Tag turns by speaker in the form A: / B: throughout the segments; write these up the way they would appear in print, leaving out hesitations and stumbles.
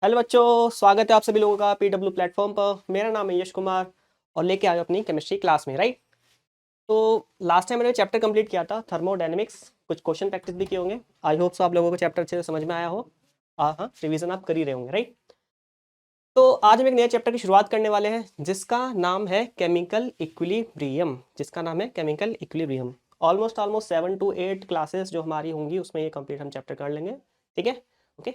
A: Hello बच्चों, स्वागत है आप सभी लोगों का पीडब्ल्यू प्लेटफॉर्म पर। मेरा नाम है यश कुमार और लेके आए अपनी केमिस्ट्री क्लास में, राइट। तो लास्ट टाइम मैंने चैप्टर कंप्लीट किया था थर्मोडायनेमिक्स, कुछ क्वेश्चन प्रैक्टिस भी किए होंगे। आई होप सो आप लोगों को चैप्टर अच्छे से समझ में आया हो। हाँ, रिवीजन आप कर ही रहे होंगे, राइट। तो आज हम एक नए चैप्टर की शुरुआत करने वाले हैं जिसका नाम है chemical equilibrium. Almost almost 7 to 8 classes जो हमारी होंगी उसमें ये कंप्लीट हम चैप्टर कर लेंगे, ठीक है। ओके,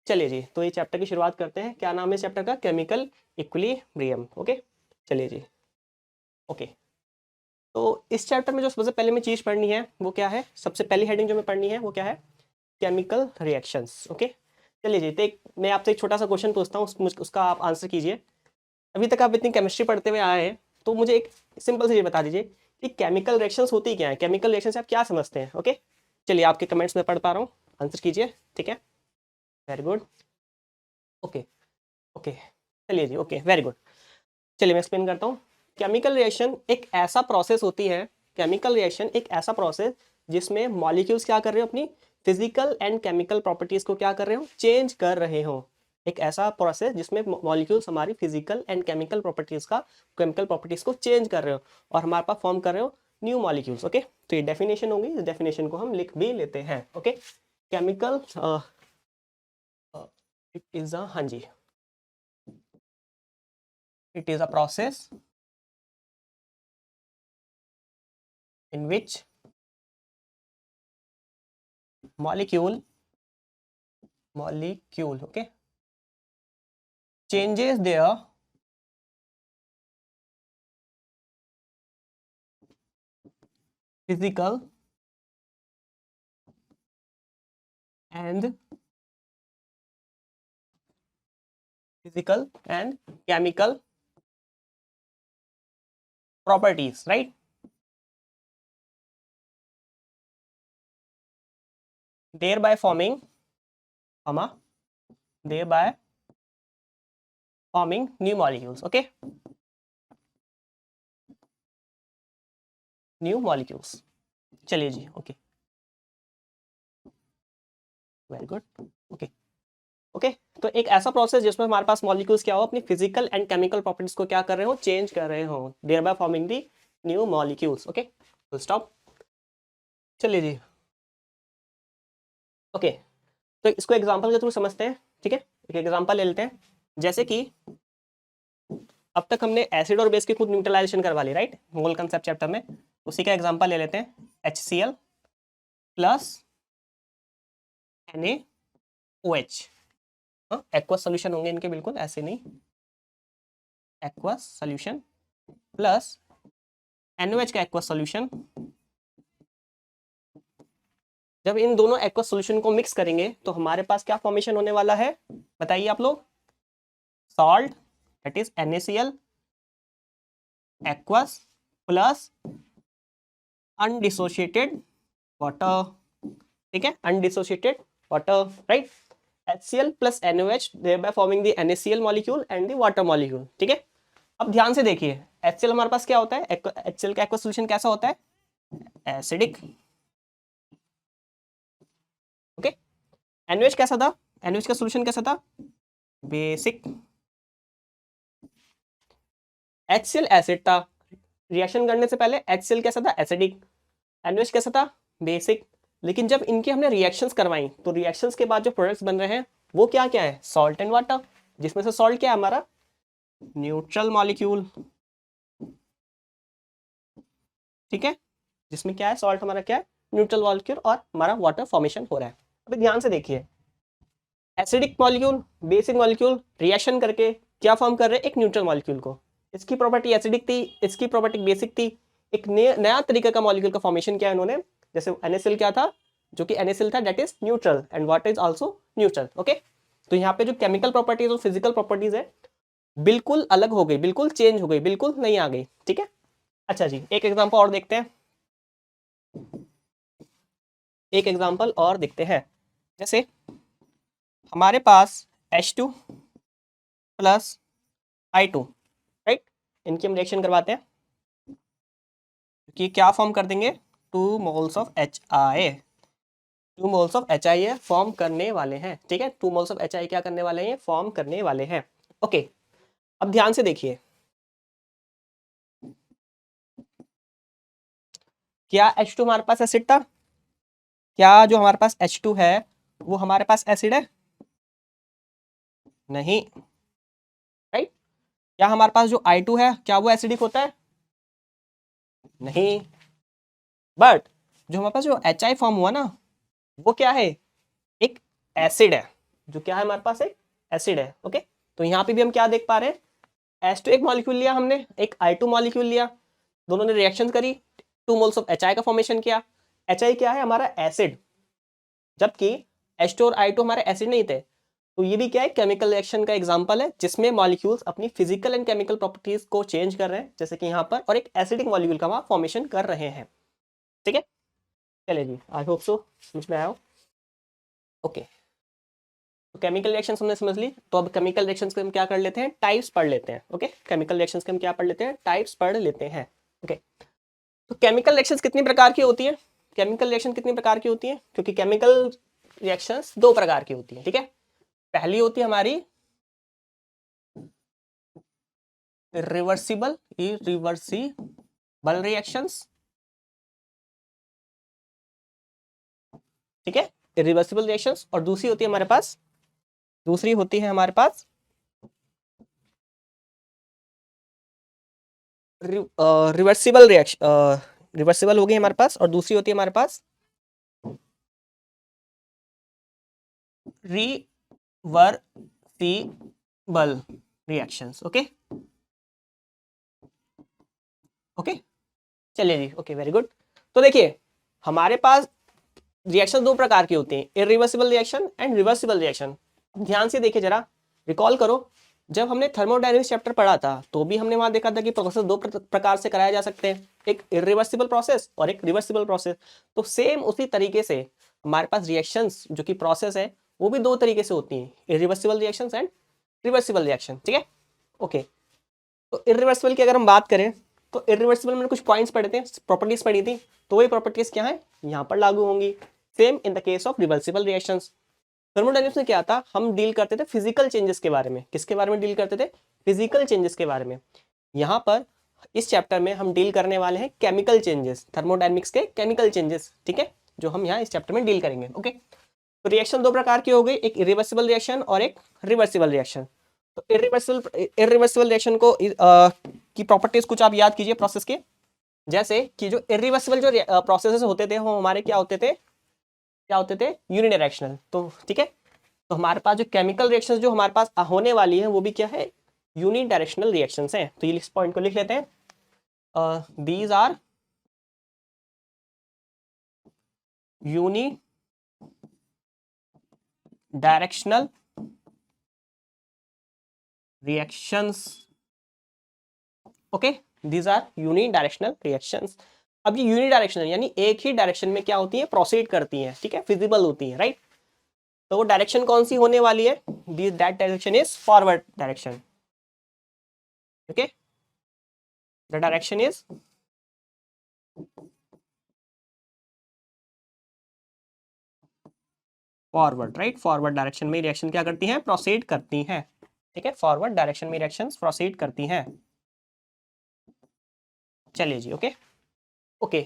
A: चलिए जी, तो ये चैप्टर की शुरुआत करते हैं। क्या नाम है इस चैप्टर का? Chemical equilibrium. ओके, चलिए जी। ओके, तो इस चैप्टर में जो सबसे पहले में चीज़ पढ़नी है वो क्या है? सबसे पहली हेडिंग जो मैं पढ़नी है वो क्या है? Chemical reactions. ओके, चलिए जी। तो मैं आपसे एक छोटा सा क्वेश्चन पूछता हूँ, उसका आप आंसर कीजिए। अभी तक आप इतनी केमिस्ट्री पढ़ते हुए आए हैं तो मुझे एक सिंपल सी चीज़ बता दीजिए कि केमिकल रिएक्शंस होती क्या है? केमिकल रिएक्शन से आप क्या समझते हैं? ओके, चलिए आपके कमेंट्स में पढ़ पा रहा हूँ, आंसर कीजिए, ठीक है। Very good. ओके ओके, चलिए जी। Okay, very good. चलिए मैं एक्सप्लेन करता हूँ। केमिकल रिएक्शन एक ऐसा प्रोसेस होती है, केमिकल रिएक्शन एक ऐसा प्रोसेस जिसमें मॉलिक्यूल्स क्या कर रहे हो? अपनी फिजिकल एंड केमिकल प्रॉपर्टीज को क्या कर रहे हो? चेंज कर रहे हो। एक ऐसा प्रोसेस जिसमें मॉलिक्यूल्स हमारी फिजिकल एंड केमिकल प्रॉपर्टीज को चेंज कर रहे हो और हमारे पास फॉर्म कर रहे हो न्यू मॉलिक्यूल्स। ओके, तो ये डेफिनेशन होगी, इस डेफिनेशन को हम लिख भी लेते हैं। Okay, chemical it is a, हाँ जी, it is a process in which molecule okay changes their physical and chemical properties, right? Thereby forming new molecules. Okay, new molecules. चलिए जी। Okay, very good. Okay okay, तो एक ऐसा process जिसमें हमारे पास molecules क्या हो? अपनी फिजिकल एंड केमिकल प्रॉपर्टीज को क्या कर रहे हो? चेंज कर रहे हो, thereby forming the new molecules. Okay, full stop. चलिए जी। ओके, तो इसको एग्जांपल के थ्रू समझते हैं, ठीक है। एक एग्जांपल ले लेते हैं। जैसे कि अब तक हमने एसिड और बेस की खुद न्यूट्रलाइजेशन करवा ली, राइट, मोल कंसेप्ट चैप्टर में। उसी का एग्जांपल ले लेते हैं। HCl plus NaOH। Aqueous solution होंगे इनके, बिल्कुल ऐसे नहीं, एक्वस सोल्यूशन प्लस NaOH का एक्वस सोल्यूशन। जब इन दोनों एक्वस सोल्यूशन को मिक्स करेंगे तो हमारे पास क्या फॉर्मेशन होने वाला है? बताइए आप लोग। Salt, that is NaCl aqueous plus undissociated water, ठीक है, undissociated water, right. HCl plus NaOH thereby forming the NaCl molecule and the water molecule, ठीक है। अब ध्यान से देखिए, HCl हमारे पास क्या होता है? HCl का एक्वस सॉल्यूशन कैसा होता है? एसिडिक। ओके, NaOH कैसा था? NaOH का सॉल्यूशन कैसा था? बेसिक। HCl एसिड था, रिएक्शन करने से पहले HCl कैसा था? एसिडिक। NaOH कैसा था? बेसिक। लेकिन जब इनके हमने रिएक्शंस करवाई तो रिएक्शंस के बाद जो प्रोडक्ट्स बन रहे हैं वो क्या क्या है? सॉल्ट एंड वाटर, जिसमें से सॉल्ट क्या है? हमारा न्यूट्रल मॉलिक्यूल, ठीक है। जिसमें क्या है? सॉल्ट हमारा क्या है? न्यूट्रल मॉलिक्यूल, और हमारा वाटर फॉर्मेशन हो रहा है। अभी ध्यान से देखिए, acidic molecule, basic molecule reaction करके क्या फॉर्म कर रहे हैं? एक न्यूट्रल मॉलिक्यूल को। इसकी प्रॉपर्टी एसिडिक थी, इसकी प्रॉपर्टी बेसिक थी। एक नया तरीके का मॉलिक्यूल का फॉर्मेशन किया इन्होंने। जैसे NaCl क्या था? जो कि NaCl था that is neutral and water is also neutral. Okay, तो यहाँ पे जो केमिकल प्रॉपर्टीज और फिजिकल प्रॉपर्टीज है बिल्कुल अलग हो गई, बिल्कुल चेंज हो गई, बिल्कुल नहीं आ गई, ठीक है। अच्छा जी, एक एग्जांपल और देखते हैं, एक एग्जांपल और देखते हैं। जैसे हमारे पास H2 प्लस I2, राइट, इनकी हम रिएक्शन करवाते हैं कि क्या फॉर्म कर देंगे? 2 moles of HI। 2 moles of HI है फॉर्म करने वाले हैं, ठीक है। 2 मोल्स ऑफ HI क्या करने वाले हैं, फॉर्म करने वाले हैं। ओके, अब ध्यान से देखिए, क्या H2 हमारे पास एसिड था? क्या जो हमारे पास H2 है वो हमारे पास एसिड है? नहीं, राइट। क्या हमारे पास जो I2 है क्या वो एसिडिक होता है? नहीं। बट जो हमारे पास जो HI फॉर्म हुआ ना वो क्या है, एक एसिड है। जो क्या है हमारे पास, एक एसिड है। ओके, तो यहाँ पे भी हम क्या देख पा रहे हैं, H2 एक मॉलिक्यूल लिया हमने, एक I2 मॉलिक्यूल लिया, दोनों ने रिएक्शन करी, 2 मोल्स ऑफ HI का फॉर्मेशन किया। HI क्या है, हमारा एसिड, जबकि H2 और I2 हमारे एसिड नहीं थे। तो ये भी क्या है, केमिकल रिएक्शन का एग्जांपल है जिसमें मॉलिक्यूल्स अपनी फिजिकल एंड केमिकल प्रॉपर्टीज को चेंज कर रहे हैं, जैसे कि यहाँ पर, और एक एसिडिक मॉलिक्यूल का वहाँ फॉर्मेशन कर रहे हैं। ठीक है, चलिए जी, आई होप सो समझ में आया हो। ओके, तो केमिकल रिएक्शंस हमने समझ ली, तो अब केमिकल रिएक्शंस के हम क्या कर लेते हैं, टाइप्स पढ़ लेते हैं। ओके, केमिकल रिएक्शंस के हम क्या पढ़ लेते हैं, टाइप्स पढ़ लेते हैं। ओके, तो केमिकल रिएक्शंस कितनी प्रकार की होती है, केमिकल रिएक्शन कितनी प्रकार की होती है, क्योंकि केमिकल रिएक्शंस 2 प्रकार की होती है। ठीक है, पहली होती है हमारी रिवर्सिबल रिएक्शंस। ठीक है, इरिवर्सिबल रिएक्शंस, और दूसरी होती है हमारे पास, दूसरी होती है हमारे पास रिवर्सिबल रिएक्शन, रिवर्सिबल होगी हमारे पास, और दूसरी होती है हमारे पास रिवर्सिबल रिएक्शंस। ओके ओके, चलिए जी, ओके, वेरी गुड। तो देखिए हमारे पास रिएक्शन 2 प्रकार की होती हैं, irreversible reaction and reversible reaction. ध्यान से देखिए जरा, रिकॉल करो, जब हमने थर्मोडायनेमिक्स चैप्टर पढ़ा था तो भी हमने वहां देखा था कि प्रोसेस 2 प्रकार से कराया जा सकते हैं, एक इरिवर्सिबल प्रोसेस और एक रिवर्सिबल प्रोसेस। तो सेम उसी तरीके से हमारे पास रिएक्शंस जो कि प्रोसेस है वो भी 2 तरीके से होती हैं, irreversible reactions and reversible reaction. ठीक है, ओके। तो इरिवर्सिबल की अगर हम बात करें तो इरिवर्सिबल में कुछ पॉइंट्स पढ़े थे, प्रॉपर्टीज पढ़ी थी, तो वही प्रॉपर्टीज क्या है, यहाँ पर लागू होंगी। Same in the case of reversible reactions. Thermodynamics में क्या था, हम डील करते थे फिजिकल चेंजेस के बारे में, किसके बारे में डील करते थे, फिजिकल चेंजेस के बारे में। यहाँ पर इस चैप्टर में हम डील करने वाले हैं केमिकल चेंजेस, थर्मोडायनेमिक्स के केमिकल चेंजेस। ठीक है, जो हम यहाँ इस चैप्टर में डील करेंगे। ओके, तो रिएक्शन 2 प्रकार की हो गई, एक इरिवर्सिबल रिएक्शन और एक रिवर्सिबल रिएक्शन। तो इरिवर्सिबल रिएक्शन को की प्रॉपर्टीज कुछ आप याद कीजिए प्रोसेस के, जैसे कि जो इरिवर्सिबल जो प्रोसेसेस होते थे वो हमारे क्या होते थे, क्या होते थे, यूनिडायरेक्शनल। तो ठीक है, तो हमारे पास जो केमिकल रिएक्शंस जो हमारे पास होने वाली है वो भी क्या है, यूनिडायरेक्शनल रिएक्शंस हैं। तो ये इस पॉइंट को लिख लेते हैं, these are unidirectional reactions. Okay, these are unidirectional reactions. अब ये यूनी डायरेक्शनल यानी एक ही डायरेक्शन में क्या होती है, प्रोसीड करती हैं। ठीक है, फिजिबल होती है, राइट। तो वो डायरेक्शन कौन सी होने वाली है, that direction is forward direction. Okay, the direction is forward, right. Forward direction में रिएक्शन क्या करती हैं, प्रोसीड करती हैं। ठीक है, फॉरवर्ड डायरेक्शन में रिएक्शंस प्रोसीड करती हैं। चलिए जी, ओके ओके,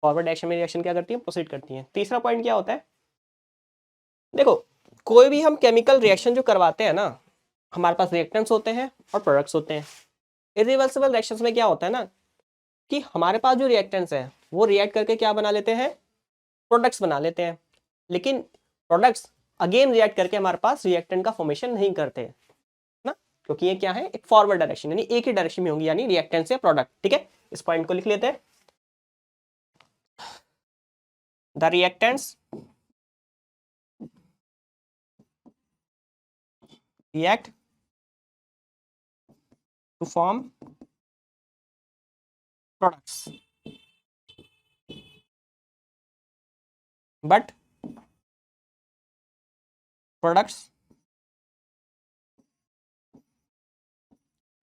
A: फॉरवर्ड डायरेक्शन में रिएक्शन क्या करती है, प्रोसीड करती हैं। तीसरा पॉइंट क्या होता है, देखो कोई भी हम केमिकल रिएक्शन जो करवाते हैं ना, हमारे पास रिएक्टेंट्स होते हैं और प्रोडक्ट्स होते हैं। इरिवर्सिबल रिएक्शंस में क्या होता है ना, कि हमारे पास जो रिएक्टेंट्स हैं वो रिएक्ट करके क्या बना लेते हैं, प्रोडक्ट्स बना लेते हैं। लेकिन प्रोडक्ट्स अगेन रिएक्ट करके हमारे पास रिएक्टेंट का फॉर्मेशन नहीं करते ना, क्योंकि ये क्या है, एक फॉरवर्ड डायरेक्शन यानी एक ही डायरेक्शन में होंगी, यानी रिएक्टेंट से प्रोडक्ट। ठीक है, इस पॉइंट को लिख लेते हैं, the reactants react to form products, but products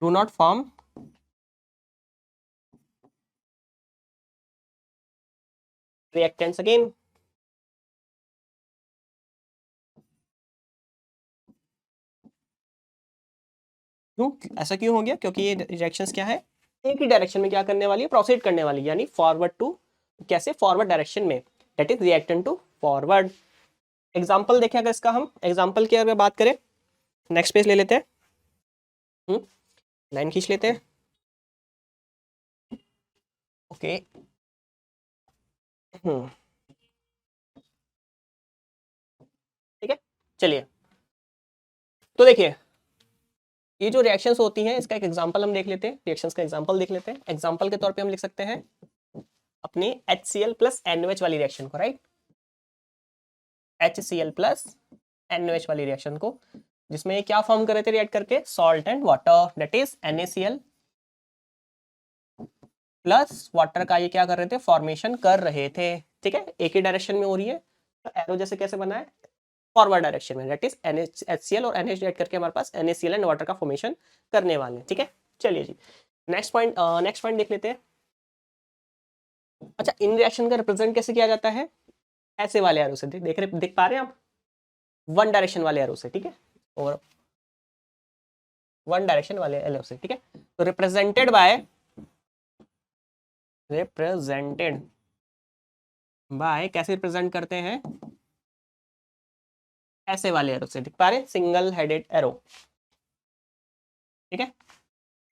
A: do not form reactants again. क्यों, ऐसा क्यों हो गया? क्योंकि ये रिएक्शंस क्या है, एक ही डायरेक्शन में क्या करने वाली है, प्रोसीड करने वाली, यानी फॉरवर्ड टू, कैसे, फॉरवर्ड डायरेक्शन में, that is reactant to forward. Example देखें अगर इसका, हम एग्जाम्पल की अगर बात करें, नेक्स्ट पेज ले लेते हैं, लाइन खींच लेते हैं, ओके। ठीक है, चलिए तो देखिए, ये जो रिएक्शंस होती हैं इसका एक एग्जांपल हम देख लेते हैं, रिएक्शंस का एग्जांपल देख लेते हैं। एग्जांपल के तौर पे हम लिख सकते हैं अपनी HCl प्लस NOH वाली रिएक्शन को, राइट, HCl प्लस NOH वाली रिएक्शन को, जिसमें क्या फॉर्म कर रहे थे रिएक्ट करके, salt and water, that is NaCl plus water का ये क्या कर रहे थे, फॉर्मेशन कर रहे थे। ठीक है, एक ही डायरेक्शन में हो रही है, तो एरो जैसे कैसे बना है, फॉरवर्ड डायरेक्शन में, दैट इज HCl और NH ऐड करके हमारे पास NaCl एंड वाटर का फॉर्मेशन करने वाले हैं। ठीक है, चलिए जी नेक्स्ट पॉइंट देख लेते हैं। अच्छा, इन रिएक्शन का रिप्रेजेंट कैसे किया जाता है, ऐसे वाले एरो से, देख पा रहे हैं आप, वन डायरेक्शन वाले एरो से, ठीक है, और वन डायरेक्शन वाले एरो से, ठीक है। तो रिप्रेजेंटेड बाय कैसे रिप्रेजेंट करते हैं, ऐसे वाले एरो से, दिख पा रहे हैं, सिंगल हेडेड एरो। ठीक है,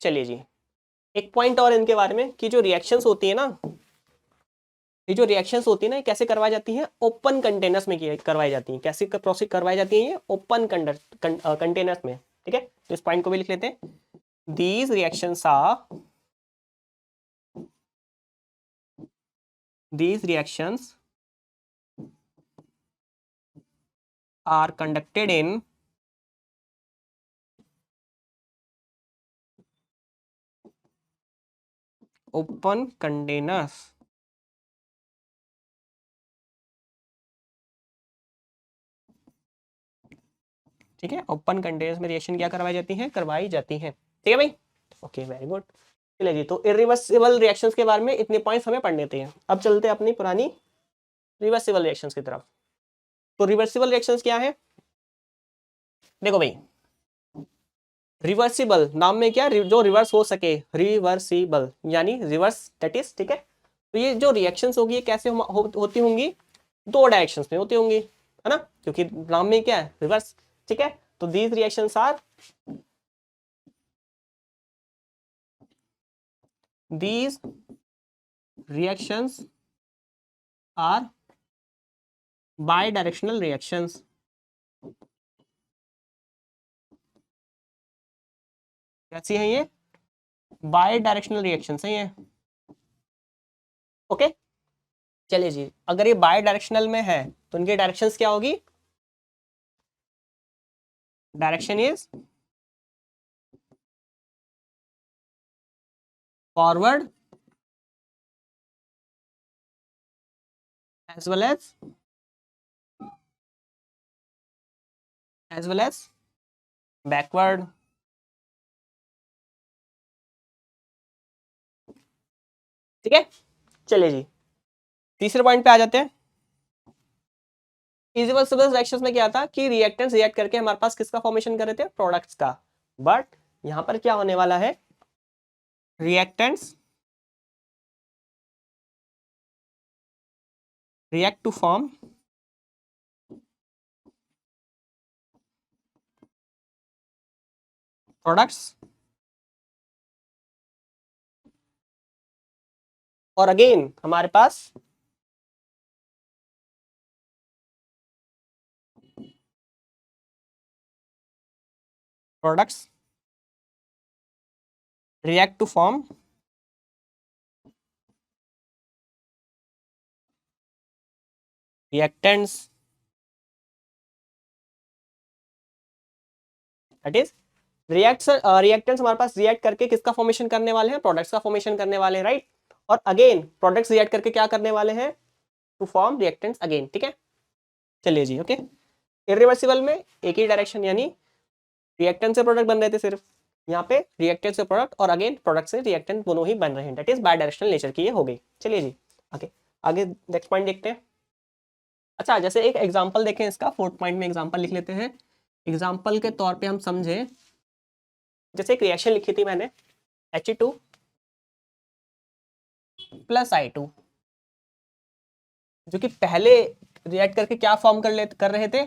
A: चलिए जी, एक पॉइंट और इनके बारे में कि जो रिएक्शंस होती है ना, ये जो रिएक्शंस होती है ना, ये कैसे करवाई जाती हैं, ओपन कंटेनर्स में करवाई जाती हैं। कैसे प्रोसेस करवाई जाती हैं, ये ओपन कंटेनर्स में। ठीक है, तो इस पॉइंट को भी लिख लेते हैं, these reactions are conducted in open containers. ठीक है, ओपन कंटेनर्स में रिएक्शन क्या करवाई जाती है, करवाई जाती है। ठीक है भाई, ओके, वेरी गुड। चलिए जी, तो इरिवर्सिबल रिएक्शंस के बारे में इतने पॉइंट्स हमें पढ़ने थे। अब चलते हैं अपनी पुरानी रिवर्सिबल रिएक्शंस की तरफ। तो रिवर्सिबल रिएक्शंस क्या है, देखो भाई, रिवर्सिबल नाम में क्या, जो रिवर्स हो सके, रिवर्सिबल यानी रिवर्स, दैट इज, ठीक है। तो ये जो रिएक्शंस होगी ये कैसे होती होंगी, दो डायरेक्शंस में होती होंगी, है ना, क्योंकि नाम में क्या है, रिवर्स। ठीक है, तो these reactions are these reactions are bidirectional reactions। कैसी है ये, बाई डायरेक्शनल रिएक्शन है ये। ओके, चलिए जी, अगर ये बाई डायरेक्शनल में है तो इनकी डायरेक्शंस क्या होगी, direction is forward as well as backward. ठीक है, चलिए जी, तीसरे पॉइंट पे आ जाते हैं। इरिवर्सिबल रिएक्शंस में क्या था कि रिएक्टेंट्स रिएक्ट करके हमारे पास किसका फॉर्मेशन कर रहे थे, प्रोडक्ट्स का। बट यहां पर क्या होने वाला है, reactants react to form products, और अगेन हमारे पास products react to form reactants, that is reactants हमारे पास रिएक्ट करके किसका फॉर्मेशन करने वाले हैं, प्रोडक्ट्स का फॉर्मेशन करने वाले हैं, राइट। और अगेन प्रोडक्ट्स रिएक्ट करके क्या करने वाले हैं, टू फॉर्म रिएक्टेंट्स अगेन। ठीक है, चलिए जी, ओके। इरिवर्सिबल में एक ही डायरेक्शन, यानी रिएक्टेंट से प्रोडक्ट बन रहे थे सिर्फ, यहाँ पे रिएक्टेंट से प्रोडक्ट और अगेन प्रोडक्ट से रिएक्टेंट दोनों ही बन रहे हैं, that is by directional nature की ये हो गई। चलिए जी, ओके, आगे नेक्स्ट पॉइंट देखते हैं। अच्छा, जैसे एक एग्जांपल देखें इसका, फोर्थ पॉइंट में एग्जांपल लिख लेते हैं। एग्जांपल के तौर पे हम समझे जैसे एक रिएक्शन लिखी थी मैंने He2 प्लस I2, जो कि पहले रिएक्ट करके क्या फॉर्म कर रहे थे,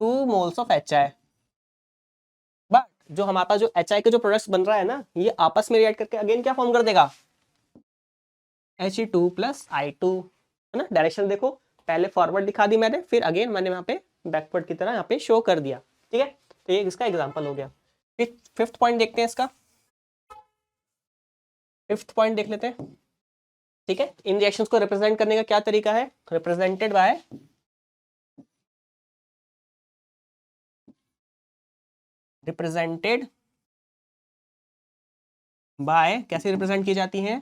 A: 2 मोल्स ऑफ HI। बट जो हमारे पास जो HI का जो प्रोडक्ट बन रहा है ना, ये आपस में रिएक्ट करके अगेन क्या फॉर्म कर देगा, He2 प्लस I2, है ना। डायरेक्शन देखो, पहले फॉरवर्ड दिखा दी मैंने, फिर अगेन मैंने यहाँ पे बैकवर्ड की तरह यहाँ पे शो कर दिया, ठीक है। तो ये इसका एग्जांपल हो गया। फिर फिफ्थ पॉइंट देखते हैं, इसका फिफ्थ पॉइंट देख लेते हैं, ठीक है। इन रिएक्शंस को रिप्रेजेंट करने का क्या तरीका है, रिप्रेजेंटेड बाय कैसे रिप्रेजेंट की जाती हैं,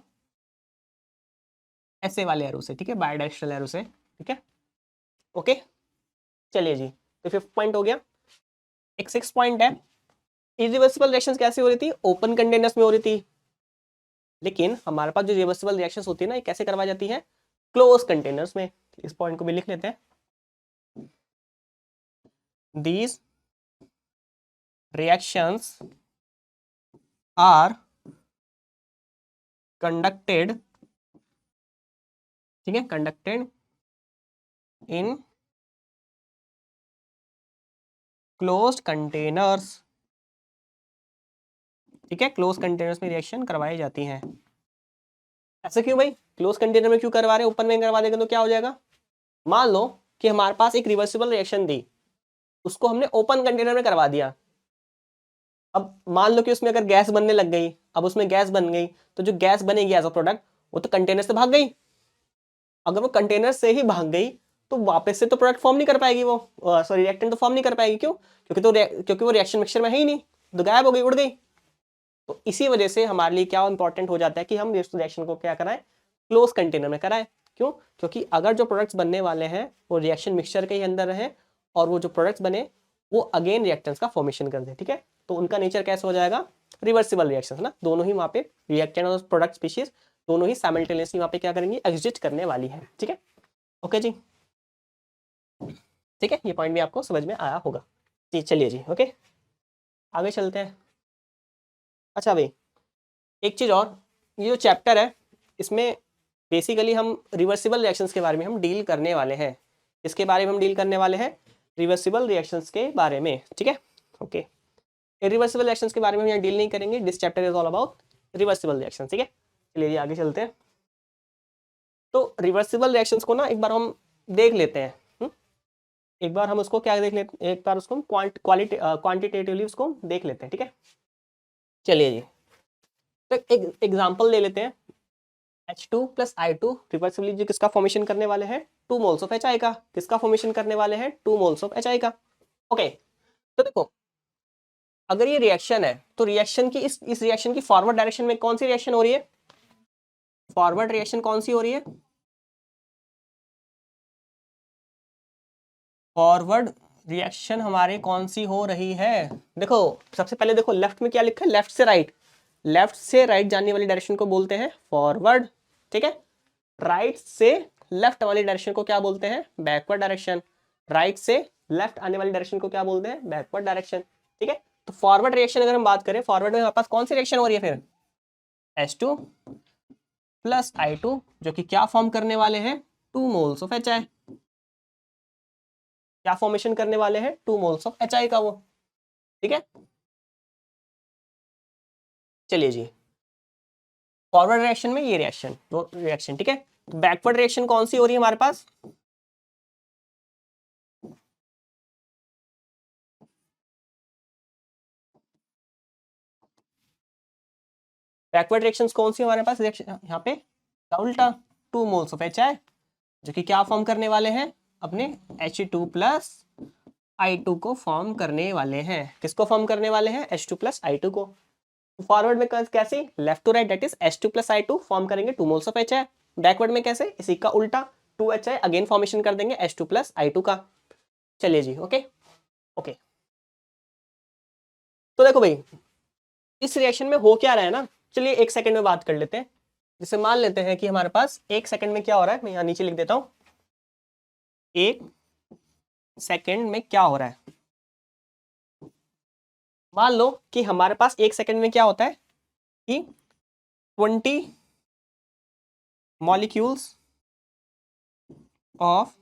A: ऐसे वाले एरो से, ठीक है, बाय डायरेक्शनल एरो से, ठीक है, ओके। चलिए जी, तो फिफ्थ पॉइंट हो गया। एक सिक्स पॉइंट है, इरिवर्सिबल रिएक्शंस कैसे हो रही थी, ओपन कंटेनर्स में हो रही थी, लेकिन हमारे पास जो रिवर्सिबल रिएक्शंस होती है ना, ये कैसे करवाई जाती है, क्लोज कंटेनर्स में। इस पॉइंट को भी लिख लेते हैं, these reactions are conducted, ठीक है, conducted in closed containers, ठीक है, क्लोज कंटेनर्स में रिएक्शन करवाई जाती हैं। ऐसा क्यों भाई, क्लोज कंटेनर में क्यों करवा रहे हैं, ओपन में करवा देंगे तो क्या हो जाएगा, मान लो कि हमारे पास एक रिवर्सिबल रिएक्शन थी, उसको हमने ओपन कंटेनर में करवा दिया। अब मान लो कि उसमें अगर गैस बनने लग गई, अब उसमें गैस बन गई, तो जो गैस बनेगी एज अ प्रोडक्ट, वो तो कंटेनर से भाग गई। अगर वो कंटेनर से ही भाग गई तो वापस से तो प्रोडक्ट फॉर्म नहीं कर पाएगी, वो सॉरी रिएक्टेंट तो फॉर्म नहीं कर पाएगी। क्यों, क्योंकि वो रिएक्शन मिक्सचर में है ही नहीं, तो गायब हो गई, उड़ गई। तो इसी वजह से हमारे लिए क्या इंपॉर्टेंट हो जाता है कि हम रिएक्शन को क्या कराएं, क्लोज कंटेनर में कराएं। क्यों, क्योंकि अगर जो प्रोडक्ट्स बनने वाले हैं वो रिएक्शन मिक्सचर के ही अंदर रहे, और वो जो प्रोडक्ट्स बने वो अगेन रिएक्टेंट्स का फॉर्मेशन कर दे, ठीक है, तो उनका नेचर कैसे हो जाएगा, रिवर्सिबल रिएक्शंस ना, दोनों ही वहाँ पे रिएक्टेंट और प्रोडक्ट स्पीशीज दोनों ही साइमल्टेनियसली वहाँ पे क्या करेंगी, एग्जिस्ट करने वाली है, ठीक है, ओके जी, ठीक है। ये पॉइंट भी आपको समझ में आया होगा जी। चलिए जी, ओके, आगे चलते हैं। अच्छा भाई, एक चीज़ और, ये जो चैप्टर है इसमें बेसिकली हम रिवर्सिबल रिएक्शंस के बारे में हम डील करने वाले हैं। इसके बारे में हम डील करने वाले हैं, रिवर्सिबल रिएक्शंस के बारे में, ठीक है, ओके। इरिवर्सिबल रिएक्शंस के बारे में हम यहाँ डील नहीं करेंगे, this chapter is all about reversible reactions, ठीक है। चलिए आगे चलते हैं। तो रिवर्सिबल रिएक्शंस को ना एक बार हम देख लेते हैं, एक बार हम उसको क्या देख लेते हैं, एक बार उसको क्वांटिटेटिवली उसको देख लेते हैं, ठीक है। चलिए जी, तो एक एग्जांपल ले लेते हैं, H2 प्लस I2 रिवर्सिबली जो किसका फॉर्मेशन करने वाले हैं, 2 मोल्स ऑफ HI का। किसका फॉर्मेशन करने वाले हैं, 2 मोल्स ऑफ HI का, ओके। तो देखो, अगर ये रिएक्शन है तो रिएक्शन की इस रिएक्शन की फॉरवर्ड डायरेक्शन में कौन सी रिएक्शन हो रही है, फॉरवर्ड रिएक्शन कौन सी हो रही है, फॉरवर्ड रिएक्शन हमारी कौन सी हो रही है, देखो सबसे पहले देखो लेफ्ट में क्या लिखा है, लेफ्ट से राइट, लेफ्ट से राइट जाने वाली डायरेक्शन को बोलते हैं फॉरवर्ड, ठीक है। राइट से लेफ्ट वाली डायरेक्शन को क्या बोलते हैं, बैकवर्ड डायरेक्शन। राइट से लेफ्ट आने वाली डायरेक्शन को क्या बोलते हैं, बैकवर्ड डायरेक्शन, ठीक है। तो फॉरवर्ड रिएक्शन अगर हम बात करें, फॉरवर्ड में हमारे पास कौन सी रिएक्शन हो रही है फिर, H2 प्लस I2, जो कि क्या फॉर्म करने वाले हैं, 2 मोल्स ऑफ HI। क्या फॉर्मेशन करने वाले हैं, 2 मोल्स ऑफ HI का वो, ठीक है। चलिए जी, फॉरवर्ड रिएक्शन में ये रिएक्शन, दो रिएक्शन, ठीक है। तो बैकवर्ड रिएक्शन कौन सी हो रही है हमारे पास, बैकवर्ड रिएक्शंस कौन सी हमारे पास, रिएक्शन यहाँ पे उल्टा, 2 मोल्स ऑफ HI, जो कि क्या फॉर्म करने वाले हैं, अपने H2 प्लस I2 को फॉर्म करने वाले हैं। किसको फॉर्म करने वाले हैं, H2 प्लस I2 को। फॉरवर्ड में कैसे, left to right, that is H2 plus I2 form करेंगे 2 मोल्स ऑफ HI। बैकवर्ड में कैसे, इसी का उल्टा, 2 HI अगेन फॉर्मेशन कर देंगे H2 प्लस I2 का। चलिए जी, ओके ओके। तो देखो भाई, इस रिएक्शन में हो क्या रहा है ना, चलिए एक सेकंड में बात कर लेते हैं। जैसे मान लेते हैं कि हमारे पास एक सेकंड में क्या हो रहा है, मैं यहाँ नीचे लिख देता हूँ, एक सेकंड में क्या हो रहा है, मान लो कि हमारे पास 1 सेकंड में क्या होता है कि 20 molecules of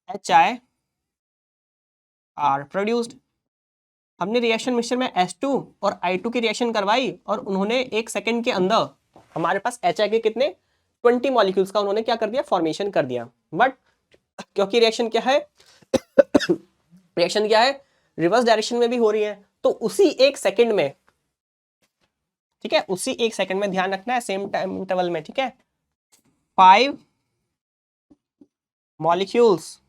A: HI are produced. हमने रिएक्शन मिक्सचर में H2 और I2 की रिएक्शन करवाई और उन्होंने 1 सेकंड के अंदर हमारे पास HI के कितने 20 मॉलिक्यूल्स का उन्होंने क्या कर दिया, फॉर्मेशन कर दिया। बट क्योंकि रिएक्शन क्या है रिएक्शन क्या है, रिवर्स डायरेक्शन में भी हो रही है, तो उसी 1 सेकंड में, ठीक है, उसी 1 सेकंड में ध्यान रखना है, सेम टाइम इंटरवल में, ठीक है, 5 molecules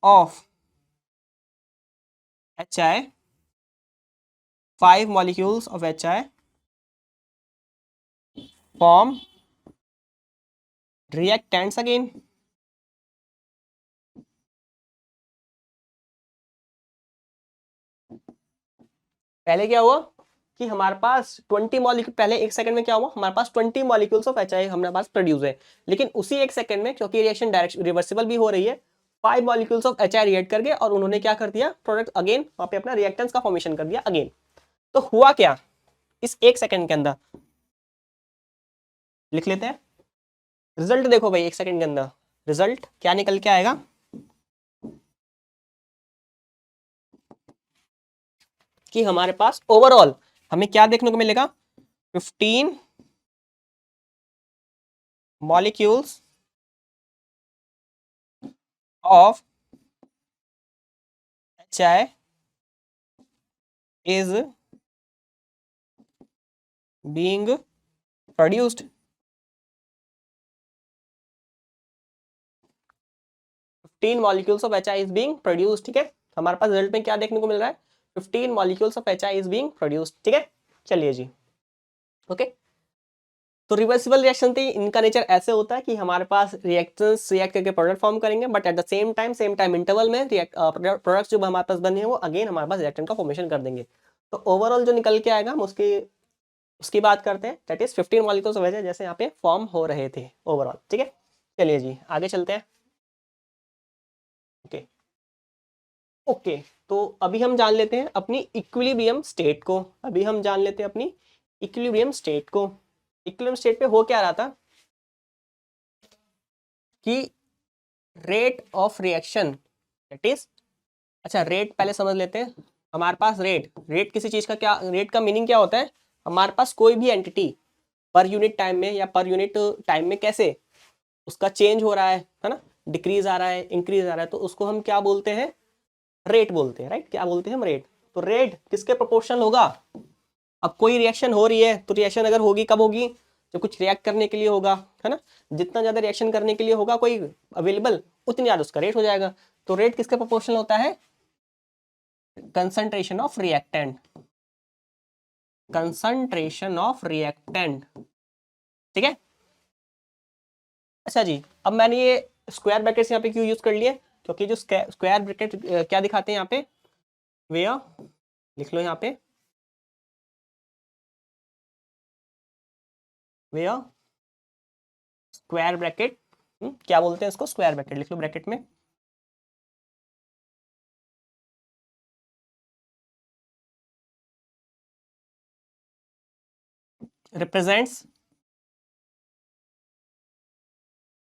A: of HI 5 molecules of HI form reactants again। पहले क्या हुआ कि हमारे पास 20 मॉलिक्यूल, पहले 1 सेकंड में क्या हुआ, हमारे पास 20 मॉलिक्यूल्स ऑफ HI हमारे पास प्रोड्यूस है, लेकिन उसी 1 सेकंड में क्योंकि रिएक्शन डायरेक्ट रिवर्सिबल भी हो रही है, 5 मॉलिक्यूल्स ऑफ HI रिएक्ट करके और उन्होंने क्या कर दिया, प्रोडक्ट अगेन वहां पे अपना रिएक्टेंस का फॉर्मेशन कर दिया अगेन। तो हुआ क्या इस 1 सेकंड के अंदर, लिख लेते हैं रिजल्ट। देखो भाई 1 सेकंड के अंदर रिजल्ट क्या निकल के आएगा कि हमारे पास ओवरऑल हमें क्या देखने को मिलेगा, 15 molecules of HI is being produced। 15 molecules of HI is being produced, ठीक है, हमारे पास रिजल्ट में क्या देखने को मिल रहा है, 15 molecules of HI is being produced, ठीक है। चलिए जी, ओके। तो रिवर्सिबल रिएक्शन थी, इनका नेचर ऐसे होता है कि हमारे पास रिएक्टेंस रिएक्ट करके प्रोडक्ट फॉर्म करेंगे, but at the same time interval में प्रोडक्ट्स जो हमारे पास बने हैं वो अगेन हमारे पास रिएक्टेंट का फॉर्मेशन कर देंगे। तो ओवरऑल जो निकल के आएगा हम उसकी बात करते हैं, that is 15 molecules of HI जैसे यहाँ पे फॉर्म हो रहे थे ओवरऑल, ठीक है। चलिए जी आगे चलते हैं, ओके ओके। तो अभी हम जान लेते हैं अपनी इक्विलिब्रियम स्टेट को, अभी हम जान लेते हैं अपनी इक्विलिब्रियम स्टेट को। इक्विलिब्रियम स्टेट पे हो क्या रहा था कि rate of reaction, that is, अच्छा रेट पहले समझ लेते हैं। हमारे पास रेट रेट किसी चीज का क्या, रेट का मीनिंग क्या होता है, हमारे पास कोई भी एंटिटी पर यूनिट टाइम में या पर यूनिट टाइम में कैसे उसका चेंज हो रहा है ना, डिक्रीज आ रहा है इंक्रीज आ रहा है, तो उसको हम क्या बोलते हैं, रेट बोलते हैं, राइट, क्या बोलते हैं हम, रेट। तो रेट किसके प्रोपोर्शनल होगा, अब कोई रिएक्शन हो रही है तो रिएक्शन अगर होगी कब होगी, जब कुछ रिएक्ट करने के लिए होगा, है ना, जितना ज्यादा रिएक्शन करने के लिए होगा कोई अवेलेबल, उतनी ज्यादा उसका रेट हो जाएगा। तो रेट किसके प्रोपोर्शनल होता है, concentration of reactant, concentration of reactant, ठीक है। अच्छा जी, अब मैंने ये स्क्वायर ब्रैकेट्स यहाँ पे क्यों यूज कर लिए, क्योंकि जो स्क्वायर ब्रैकेट क्या दिखाते हैं यहाँ पे, वेयर, लिख लो यहाँ पे वेयर स्क्वायर ब्रैकेट, क्या बोलते हैं इसको, स्क्वायर ब्रैकेट लिख लो ब्रैकेट में, रिप्रेजेंट्स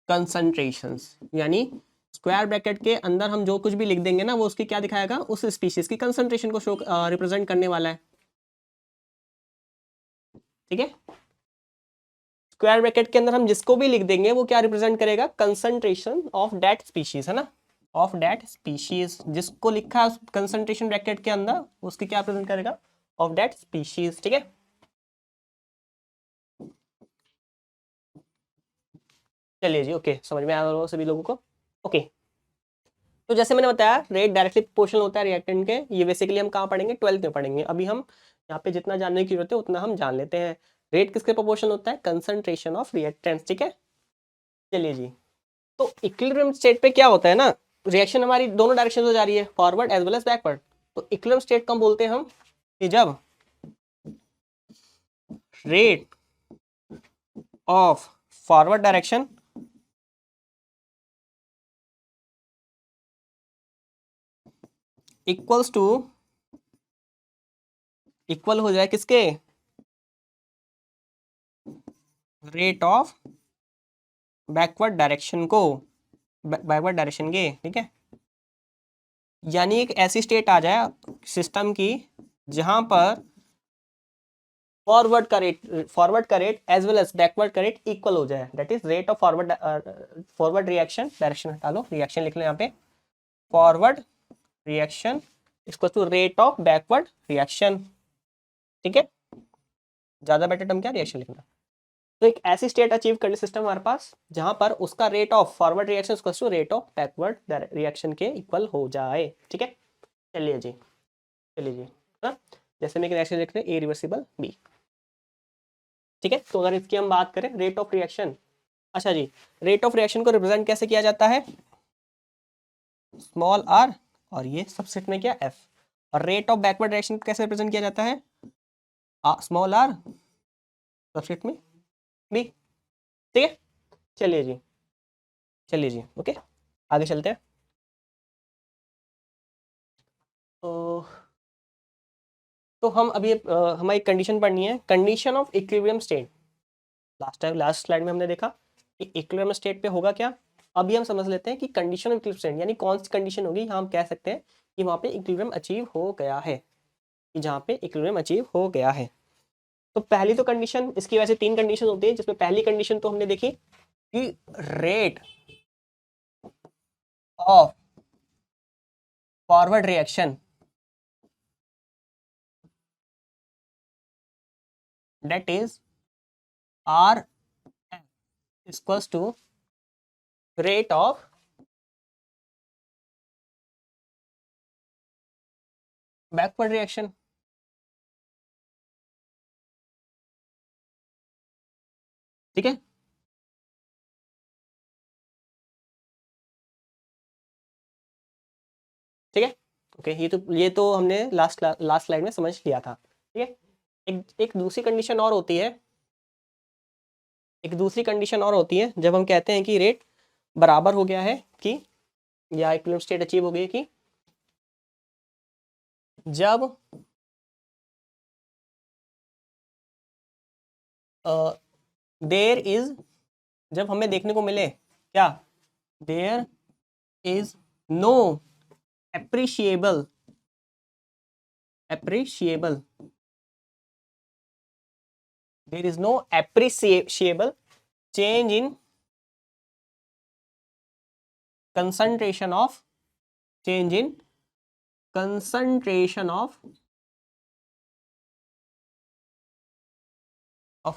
A: कंसंट्रेशंस, यानी स्क्वायर ब्रैकेट के अंदर हम जो कुछ भी लिख देंगे ना वो उसकी क्या दिखाएगा, उस स्पीशीज की कंसंट्रेशन को शो रिप्रेजेंट करने वाला है, ठीक है। स्क्वायर ब्रैकेट के अंदर हम जिसको भी लिख देंगे वो क्या रिप्रेजेंट करेगा, कंसंट्रेशन ऑफ दैट स्पीशीज, है ना, ऑफ दैट स्पीशीज, जिसको लिखा है कंसंट्रेशन ब्रैकेट के अंदर उसकी क्या रिप्रेजेंट करेगा, ऑफ दैट स्पीशीज, ठीक है। चलिए जी, ओके, समझ में आ रहा होगा सभी लोगों को, ओके। तो जैसे मैंने बताया रेट डायरेक्टली प्रोपोर्शनल होता है रिएक्टेंट के, ये बेसिकली हम कहाँ पढ़ेंगे, 12th में पढ़ेंगे। अभी हम यहाँ पे जितना जानने की जरूरत है उतना हम जान लेते हैं। रेट किसके प्रोपोर्शनल होता है, कंसंट्रेशन ऑफ रिएक्टेंट्स, ठीक है। चलिए जी, तो इक्विलिब्रियम स्टेट पे क्या होता है ना, रिएक्शन हमारी दोनों डायरेक्शन में जा रही है, forward as well as backward. तो इक्विलिब्रियम स्टेट कम बोलते हैं हम कि जब rate of forward direction equals to equal हो जाए किसके, रेट ऑफ बैकवर्ड डायरेक्शन को, बैकवर्ड डायरेक्शन के, ठीक है। यानी एक ऐसी स्टेट आ जाए सिस्टम की जहां पर फॉरवर्ड का rate as well as backward का रेट इक्वल हो जाए, that is rate of forward reaction, direction हटा लो, रिएक्शन लिख लो यहाँ पे, forward reaction equal to rate of backward reaction, ठीक है। ज्यादा बेटर टर्म क्या, रिएक्शन लिखना। तो एक ऐसी स्टेट अचीव कर ले सिस्टम हमारे पास जहां पर उसका rate of forward reaction equal to rate of backward reaction के इक्वल हो जाए, ठीक है। चलिए जी, चलिए जी, हाँ? जैसे मैं रिएक्शन लिख रहे हैं ए रिवर्सिबल बी, ठीक है। तो अगर इसकी हम बात करें रेट ऑफ रिएक्शन, अच्छा जी, रेट ऑफ रिएक्शन को रिप्रेजेंट कैसे किया जाता है, स्मॉल आर, और ये सबसेट में क्या एफ, और रेट ऑफ बैकवर्ड रिएक्शन कैसे रिप्रेजेंट किया जाता है, स्मॉल आर सबसेट में बी, ठीक है। चलिए जी, चलिए जी, ओके, आगे चलते हैं। तो हम अभी हमारी कंडीशन पढ़नी है, condition of equilibrium state. Last slide में हमने देखा कि इक्विलिब्रियम स्टेट पे होगा क्या, अभी हम समझ लेते हैं कि कंडीशन ऑफ इक्विलिब्रियम स्टेट यानी कौन सी कंडीशन होगी, हम कह सकते हैं कि वहाँ पे इक्विलिब्रियम अचीव हो गया है, कि जहाँ पे इक्विलिब्रियम अचीव हो गया है। तो पहली तो कंडीशन, इसकी वजह से तीन कंडीशन होती है, जिसमें पहली कंडीशन तो हमने देखी कि rate of forward reaction that is R is equals to rate of backward reaction, ठीक है। ठीक है, ओके, ये तो हमने लास्ट स्लाइड में समझ लिया था, ठीक है। एक दूसरी कंडीशन और होती है, एक दूसरी कंडीशन और होती है जब हम कहते हैं कि रेट बराबर हो गया है कि, या इक्विलिब्रियम स्टेट अचीव हो गई कि जब देयर इज, जब हमें देखने को मिले क्या, there is no appreciable there is no appreciable change in concentration of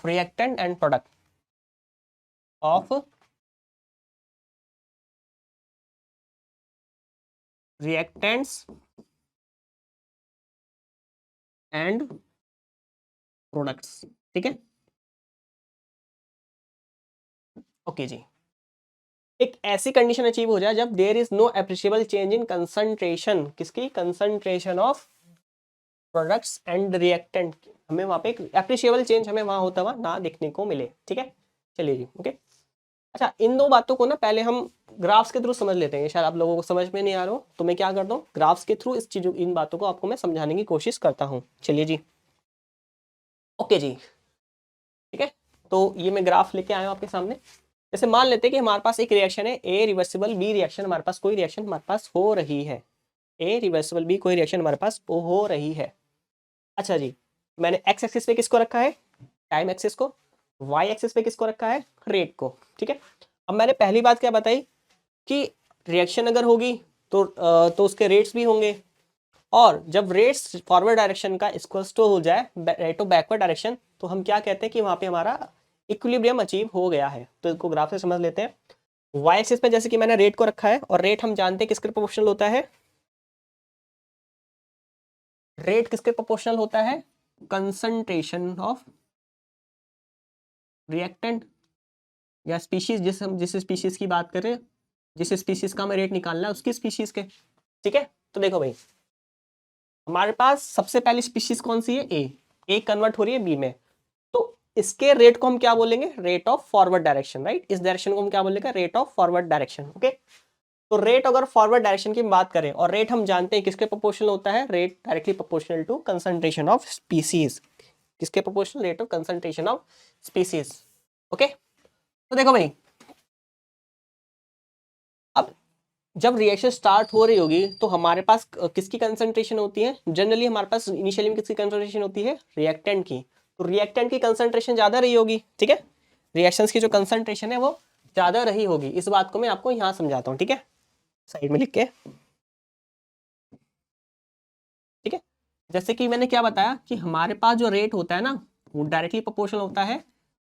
A: reactant and product of reactants and products, ठीक है। ओके जी, एक ऐसी कंडीशन अचीव हो जाए जब there is no appreciable change in concentration, किसकी, concentration of products and reactant, हमें वहां पे एक एप्रिशिएबल चेंज हमें वहां होता हुआ ना देखने को मिले, ठीक है। चलिए जी, ओके। अच्छा, इन दो बातों को ना पहले हम ग्राफ्स के थ्रू समझ लेते हैं, शायद आप लोगों को समझ में नहीं आ रहा हो, तो मैं क्या करता हूँ, ग्राफ्स के थ्रू इस चीजों, इन बातों को आपको मैं समझाने की कोशिश करता हूँ। चलिए जी, ओके जी, ठीक है। तो ये मैं ग्राफ लेके आया हूँ आपके सामने। जैसे मान लेते हैं कि हमारे पास एक रिएक्शन है ए रिवर्सिबल बी रिएक्शन, हमारे पास कोई रिएक्शन हमारे पास हो रही है, ए रिवर्सिबल बी कोई रिएक्शन हमारे पास हो रही है। अच्छा जी, मैंने एक्स एक्सिस पे किसको रखा है, टाइम एक्सिस को, वाई एक्सिस पे किसको रखा है, रेट को, ठीक है। अब मैंने पहली बात क्या बताई कि रिएक्शन अगर होगी तो उसके रेट्स भी होंगे, और जब रेट्स फॉरवर्ड डायरेक्शन का इक्वल्स टू हो जाए रेट ऑफ बैकवर्ड डायरेक्शन, तो हम क्या कहते हैं कि वहां पे हमारा इक्विलिब्रियम अचीव हो गया है। तो इसको ग्राफ से समझ लेते हैं। वाई एक्सिस पे जैसे कि मैंने रेट को रखा है, और रेट हम जानते हैं किसके प्रोपोर्शनल होता है, रेट किसके प्रोपोर्शनल होता है, कंसंट्रेशन ऑफ रिएक्टेंट या स्पीशीज, जिस स्पीशीज की बात करें, जिस स्पीशीज का हमें रेट निकालना है उसकी स्पीशीज के, ठीक है। तो देखो भाई, हमारे पास सबसे पहली स्पीशीज कौन सी है, ए कन्वर्ट हो रही है बी में, तो इसके रेट को हम क्या बोलेंगे, rate of forward direction, right. इस डायरेक्शन को हम क्या बोलेंगे, rate of forward direction, okay. तो रेट अगर फॉरवर्ड डायरेक्शन की बात करें, और रेट हम जानते हैं किसके प्रोपोर्शनल होता है, rate directly proportional to concentration of species. किसके proportional, rate of concentration of species. Okay, तो देखो भाई, अब जब रिएक्शन स्टार्ट हो रही होगी तो हमारे पास किसकी कंसंट्रेशन होती है, जनरली हमारे पास इनिशियली में किसकी कंसंट्रेशन होती है, रिएक्टेंट की। तो रिएक्टेंट की कंसंट्रेशन ज्यादा रही होगी, ठीक है, रिएक्शंस की जो कंसंट्रेशन है वो ज्यादा रही होगी। इस बात को मैं आपको यहाँ समझाता हूँ, ठीक है, साइड में लिख के, ठीक है। जैसे कि मैंने क्या बताया कि हमारे पास जो रेट होता है ना, वो डायरेक्टली प्रोपोर्शनल होता है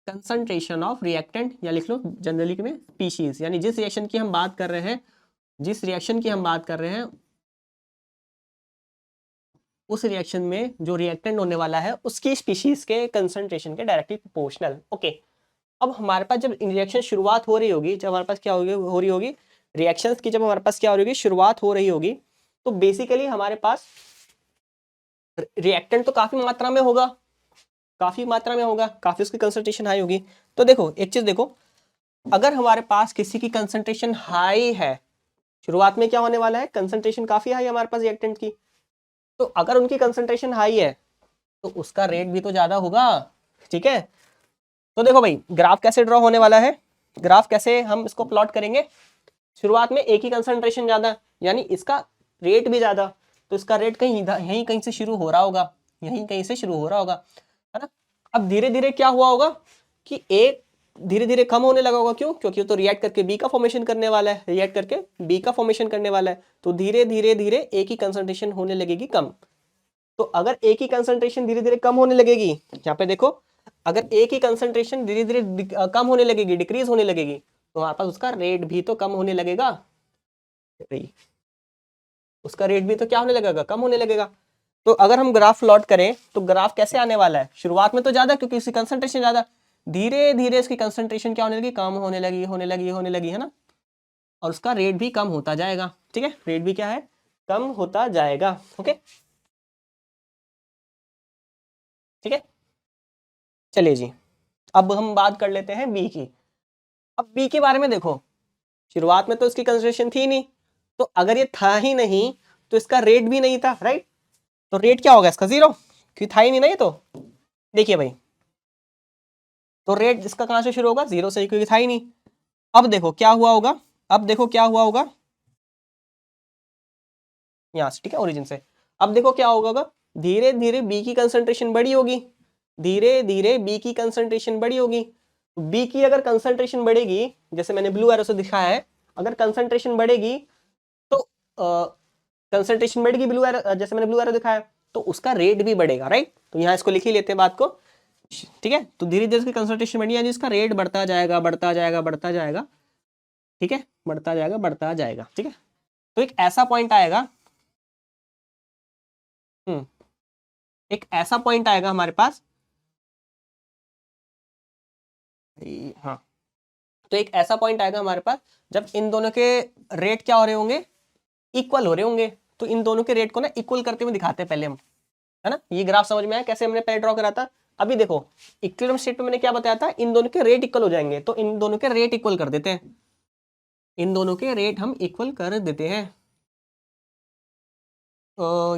A: कंसंट्रेशन ऑफ रिएक्टेंट, या लिख लो जनरली में स्पीशीज, यानी जिस रिएक्शन की हम बात कर रहे हैं, जिस रिएक्शन की हम बात कर रहे हैं, उस रिएक्शन में जो रिएक्टेंट होने वाला है उसकी स्पीशीज के कंसंट्रेशन के डायरेक्टली प्रोपोर्शनल। ओके, अब हमारे पास जब रिएक्शन शुरुआत हो रही होगी, जब हमारे पास क्या हो रही होगी, रिएक्शंस की जब हमारे पास क्या हो रही होगी, शुरुआत हो रही होगी, तो बेसिकली हमारे पास रिएक्टेंट तो काफी मात्रा में होगा, काफी मात्रा में होगा, काफी उसकी कंसंट्रेशन हाई होगी। तो देखो एक चीज देखो, अगर हमारे पास किसी की कंसंट्रेशन हाई है, शुरुआत में क्या होने वाला है, कंसंट्रेशन काफी हाई है हमारे पास रिएक्टेंट की, तो अगर उनकी कंसंट्रेशन हाई है तो उसका रेट भी तो ज्यादा होगा, ठीक है। तो देखो भाई, ग्राफ कैसे ड्रॉ होने वाला है, ग्राफ कैसे हम इसको प्लॉट करेंगे, शुरुआत में एक ही कंसंट्रेशन ज्यादा, यानी इसका रेट भी ज्यादा, तो इसका रेट कहीं यहीं कहीं से शुरू हो रहा होगा, यहीं कहीं से शुरू हो रहा होगा, है ना। अब धीरे धीरे क्या हुआ होगा कि एक धीरे धीरे कम होने लगा होगा, क्यों, क्योंकि तो रिएक्ट करके बी का फॉर्मेशन करने वाला है, रिएक्ट करके बी का फॉर्मेशन करने वाला है, तो धीरे धीरे धीरे एक ही कंसंट्रेशन होने लगेगी कम। तो अगर एक ही कंसंट्रेशन धीरे धीरे कम होने लगेगी, यहाँ पे देखो, अगर एक ही कंसंट्रेशन धीरे धीरे कम होने लगेगी, डिक्रीज होने लगेगी, तो हमारे पास उसका रेट भी तो कम होने लगेगा, उसका रेट भी तो क्या होने लगेगा, कम होने लगेगा। तो अगर हम ग्राफ प्लॉट करें तो ग्राफ कैसे आने वाला है, शुरुआत में तो ज्यादा क्योंकि इसकी कंसंट्रेशन ज्यादा, धीरे धीरे इसकी कंसंट्रेशन क्या होने लगी, कम होने लगी, होने लगी, होने लगी, है ना, और उसका रेट भी कम होता जाएगा, ठीक है, रेट भी क्या है, कम होता जाएगा। ओके, ठीक है, चलिए जी, अब हम बात कर लेते हैं बी की। अब बी के बारे में देखो, शुरुआत में तो इसकी कंसंट्रेशन थी नहीं, तो अगर ये था ही नहीं तो इसका रेट भी नहीं था, राइट, तो रेट क्या होगा इसका, जीरो, क्योंकि था ही नहीं ना ये तो। देखिए भाई, तो रेट इसका कहां से शुरू होगा, जीरो से, क्योंकि था ही नहीं। अब देखो क्या हुआ होगा, अब देखो क्या हुआ होगा, यहां से, ठीक है, ओरिजिन से। अब देखो क्या होगा, धीरे धीरे बी की कंसंट्रेशन बड़ी होगी, धीरे धीरे बी की कंसंट्रेशन बड़ी होगी। बी की अगर कंसंट्रेशन बढ़ेगी, जैसे मैंने ब्लू एरो से दिखाया है, अगर कंसंट्रेशन बढ़ेगी तो कंसंट्रेशन बढ़ेगी, ब्लू एरो जैसे मैंने ब्लू एरो दिखाया, तो उसका रेट भी बढ़ेगा, राइट। तो यहाँ इसको लिख ही लेते हैं बात को, ठीक है। तो धीरे धीरे इसकी कंसंट्रेशन बढ़ी, यानी इसका रेट बढ़ता जाएगा, बढ़ता जाएगा, बढ़ता जाएगा, ठीक है, बढ़ता जाएगा, बढ़ता जाएगा, ठीक है। तो एक ऐसा पॉइंट आएगा, एक ऐसा पॉइंट आएगा हमारे पास, हाँ, तो एक ऐसा पॉइंट आएगा हमारे पास जब इन दोनों के रेट क्या हो रहे होंगे, इक्वल हो रहे होंगे। तो इन दोनों के रेट को ना इक्वल करते हुए दिखाते हैं पहले हम, है ना। ये ग्राफ समझ में आया कैसे हमने पहले ड्रॉ करा था। अभी देखो, इक्विलिब्रियम स्टेट में मैंने क्या बताया था, इन दोनों के रेट इक्वल हो जाएंगे, तो इन दोनों के रेट इक्वल कर देते हैं, इन दोनों के रेट हम इक्वल कर देते हैं।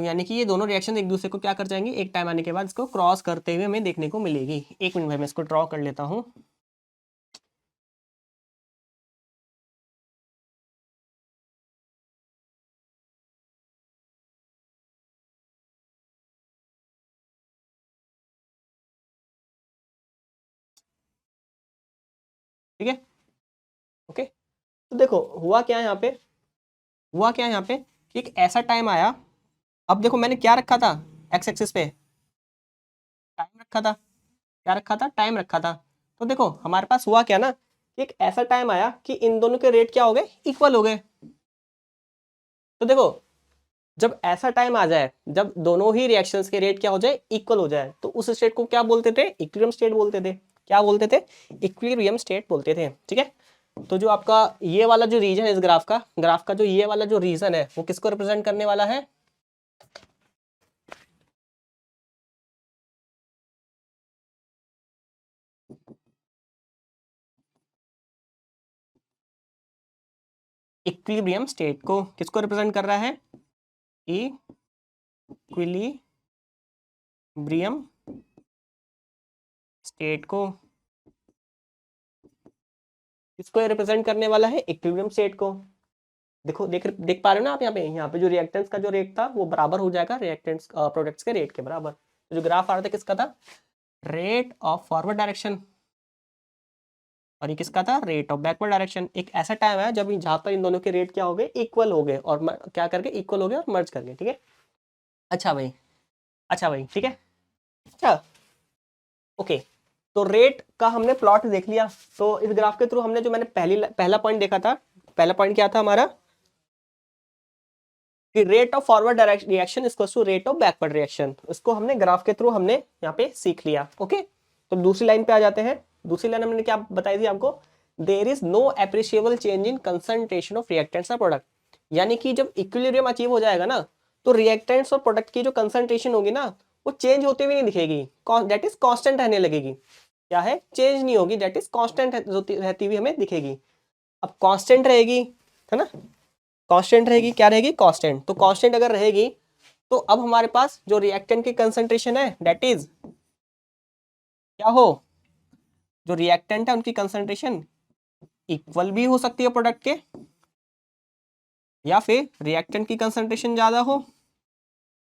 A: यानी कि ये दोनों रिएक्शन एक दूसरे को क्या कर जाएंगे, एक टाइम आने के बाद इसको क्रॉस करते हुए हमें देखने को मिलेगी। एक मिनट में मैं इसको ड्रॉ कर लेता हूँ। ठीक है, ओके। तो देखो हुआ क्या है यहाँ पे, हुआ क्या है यहाँ पे कि एक ऐसा टाइम आया, अब देखो मैंने क्या रखा था, एक्स एक्सिस पे टाइम रखा था, क्या रखा था, टाइम रखा था। तो देखो हमारे पास हुआ क्या ना कि एक ऐसा टाइम आया कि इन दोनों के रेट क्या हो गए, इक्वल हो गए। तो देखो जब ऐसा टाइम आ जाए जब दोनों ही रिएक्शंस के रेट क्या हो जाए, इक्वल हो जाए, तो उस स्टेट को क्या बोलते थे, इक्विलिब्रियम स्टेट बोलते थे। क्या बोलते थे, इक्विलिब्रियम स्टेट बोलते थे, ठीक है। तो जो आपका ये वाला जो रीजन है इस ग्राफ का जो ये वाला जो रीजन है वो किसको रिप्रेजेंट करने वाला है, इक्विलिब्रियम स्टेट को किसको रिप्रेजेंट कर रहा है? इक्विलिब्रियम स्टेट को किसको रिप्रेजेंट करने वाला है? इक्विलिब्रियम स्टेट को। देखो देख पा रहे हो ना आप यहाँ पे जो रिएक्टेंस का जो रेट था वो बराबर हो जाएगा रिएक्टेंस प्रोडक्ट्स के रेट के बराबर। तो जो ग्राफ आ रहा था किसका था? रेट ऑफ फॉरवर्ड डायरेक्शन, और ये किसका था? Rate of backward direction. एक ऐसा टाइम है जब जहां पर इन दोनों के रेट क्या हो गए? इक्वल हो गए, और क्या करके इक्वल हो गए और मर्ज कर गए। ठीक है, अच्छा भाई, अच्छा भाई, ठीक है, अच्छा ओके। तो रेट का हमने प्लॉट देख लिया। तो इस ग्राफ के थ्रू हमने जो मैंने पहला पॉइंट देखा था, पहला पॉइंट क्या था हमारा? कि rate of forward reaction equals to rate of backward reaction. इसको हमने ग्राफ के थ्रू हमने यहाँ पे सीख लिया। ओके, तो दूसरी लाइन पे आ जाते हैं। दूसरी लाइन हमने क्या बताई थी आपको? There is no appreciable change in concentration of reactants और प्रोडक्ट। यानी कि जब इक्विलिब्रियम अचीव हो जाएगा ना, तो रिएक्टेंट्स और प्रोडक्ट की जो कंसंट्रेशन होगी ना, वो चेंज होते हुए नहीं दिखेगी, दैट इज कांस्टेंट रहने लगेगी। क्या है? चेंज नहीं होगी, दैट इज कांस्टेंट रहती हुई हमें दिखेगी। अब कांस्टेंट रहेगी, है ना, कांस्टेंट रहेगी, क्या रहेगी? कांस्टेंट। तो कांस्टेंट अगर रहेगी तो अब हमारे पास जो रिएक्टेंट की कंसंट्रेशन है दैट इज क्या हो? जो रिएक्टेंट है उनकी कंसंट्रेशन इक्वल भी हो सकती है प्रोडक्ट के, या फिर रिएक्टेंट की कंसंट्रेशन ज्यादा हो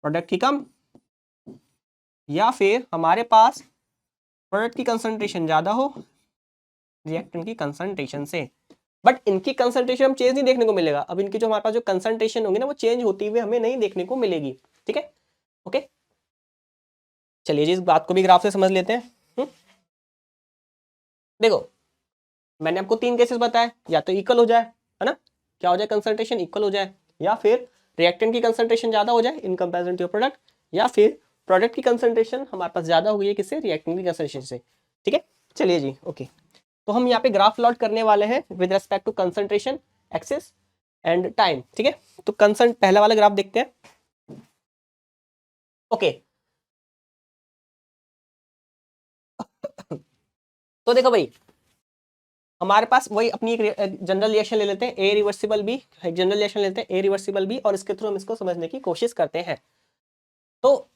A: प्रोडक्ट की कम, या फिर हमारे पास प्रोडक्ट की कंसंट्रेशन ज्यादा हो रिएक्टेंट की कंसंट्रेशन से। बट इनकी कंसंट्रेशन हम चेंज नहीं देखने को मिलेगा। अब इनकी जो हमारे पास जो कंसंट्रेशन होगी ना, वो चेंज होती हुई हमें नहीं देखने को मिलेगी। ठीक है, ओके, चलिए जी इस बात को भी ग्राफ से समझ लेते हैं। देखो मैंने आपको 3 केसेस बताए, या तो इक्वल हो जाए, है ना, क्या हो जाए? कंसंट्रेशन इक्वल हो जाए, या फिर रिएक्टेंट की कंसंट्रेशन ज्यादा हो जाए इन कंपैरिजन टू प्रोडक्ट, या फिर प्रोडक्ट की कंसंट्रेशन हमारे पास ज्यादा हो गई है किससे? रिएक्टेंट की कंसंट्रेशन से। ठीक है, चलिए जी ओके। तो हम यहाँ पे ग्राफ प्लॉट करने वाले हैं with respect to concentration, axis and time. ठीक है, तो पहला वाला ग्राफ देखते हैं। ओके, तो देखो भाई, हमारे पास वही अपनी एक जनरल रिएक्शन ले लेते हैं, ए रिवर्सिबल बी। एक जनरल रिएक्शन लेते हैं ए रिवर्सिबल बी, और इसके थ्रू हम इसको समझने की कोशिश करते हैं। तो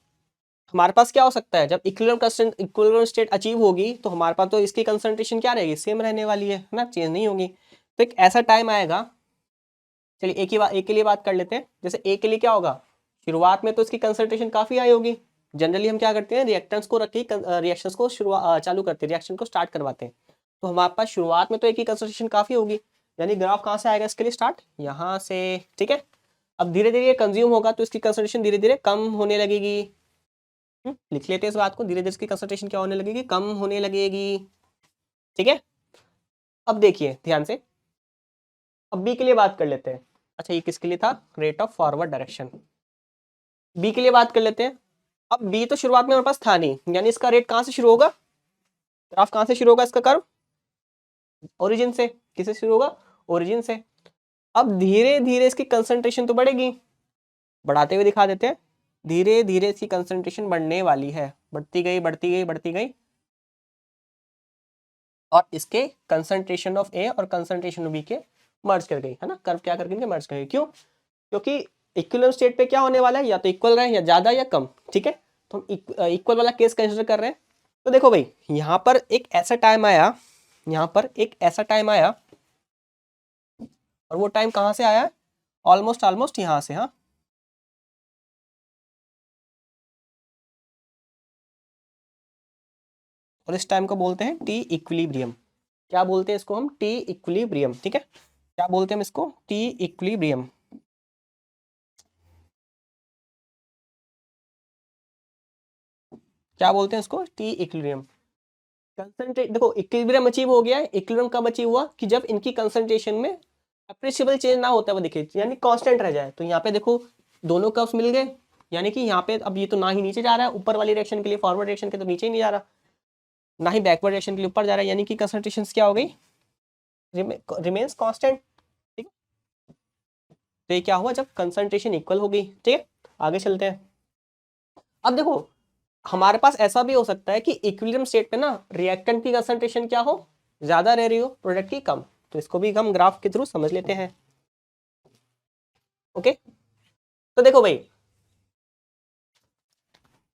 A: हमारे पास क्या हो सकता है? जब इक्विलिब्रियम स्टेट अचीव होगी तो हमारे पास तो इसकी कंसंट्रेशन क्या रहेगी? सेम रहने वाली है ना, चेंज नहीं होगी। तो एक ऐसा टाइम आएगा, चलिए एक के लिए बात कर लेते हैं। जैसे ए के लिए क्या होगा? शुरुआत में तो इसकी कंसंट्रेशन काफी हाई होगी। जनरली हम क्या करते हैं? रिएक्टेंट्स को रख के रिएक्शंस को चालू करते हैं, रिएक्शन को स्टार्ट करवाते हैं। तो हमारे पास शुरुआत में तो एक ही कंसंट्रेशन काफी होगी, यानी ग्राफ कहाँ से आएगा इसके लिए? स्टार्ट यहाँ से। ठीक है, अब धीरे धीरे कंज्यूम होगा तो इसकी कंसंट्रेशन धीरे धीरे कम होने लगेगी। लिख लेते हैं इस बात को, धीरे धीरे इसकी कंसंट्रेशन क्या होने लगेगी? कम होने लगेगी। ठीक है, अब देखिए ध्यान से, अब बी के लिए बात कर लेते हैं। अच्छा, ये किसके लिए था? Rate of forward direction. B के लिए बात कर लेते हैं। अब बी तो शुरुआत में हमारे पास था नहीं, यानी इसका रेट कहाँ से शुरू होगा? ग्राफ कहाँ से शुरू होगा इसका कर्व? ओरिजिन से। किससे शुरू होगा? ओरिजिन से। अब धीरे धीरे इसकी कंसंट्रेशन तो बढ़ेगी, बढ़ाते हुए दिखा देते हैं। धीरे धीरे इसकी कंसंट्रेशन बढ़ने वाली है, बढ़ती गई बढ़ती गई बढ़ती गई, और इसके कंसंट्रेशन ऑफ ए और कंसंट्रेशन ऑफ बी के मर्ज कर गई, है ना, कर्व क्या करके मर्ज कर गई। क्यों? क्योंकि इक्विलिब्रियम स्टेट पे क्या होने वाला है? या तो इक्वल रहे, या ज्यादा या कम। ठीक है, तो हम इक्वल वाला केस कंसिडर कर रहे हैं। तो देखो भाई, यहाँ पर एक ऐसा टाइम आया, यहाँ पर एक ऐसा टाइम आया, और वो टाइम कहाँ से आया? ऑलमोस्ट यहाँ से। हाँ, और इस टाइम को बोलते हैं टी इक्विलिब्रियम। क्या बोलते हैं इसको हम? T equilibrium. ठीक है, क्या बोलते हैं हम इसको? T equilibrium. क्या बोलते हैं इसको? T equilibrium. कंसंट्रेट, देखो इक्विलिब्रियम अचीव हो गया है। इक्विलिब्रियम कब अचीव हुआ? कि जब इनकी कंसंट्रेशन में अप्रिशिएबल चेंज ना होता हुआ दिखे, यानी कांस्टेंट रह जाए। तो यहाँ पे देखो दोनों कर्व्स मिल गए, यानी कि यहाँ पे अब ये तो ना ही नीचे जा रहा है ऊपर वाली रिएक्शन के लिए, फॉरवर्ड रिएक्शन के तो नीचे ही नहीं जा रहा, ना ही बैकवर्ड रिएक्शन के लिए ऊपर जा रहा है, यानी कि कंसंट्रेशन क्या हो गई? Remains constant. ठीक है, तो ये क्या हुआ? जब कंसंट्रेशन इक्वल हो गई। ठीक है, आगे चलते हैं। अब देखो हमारे पास ऐसा भी हो सकता है कि इक्विलिब्रियम स्टेट पे ना रिएक्टेंट की कंसंट्रेशन क्या हो? ज्यादा रह रही हो, प्रोडक्ट की कम। तो इसको भी हम ग्राफ के थ्रू समझ लेते हैं। ओके, तो देखो भाई,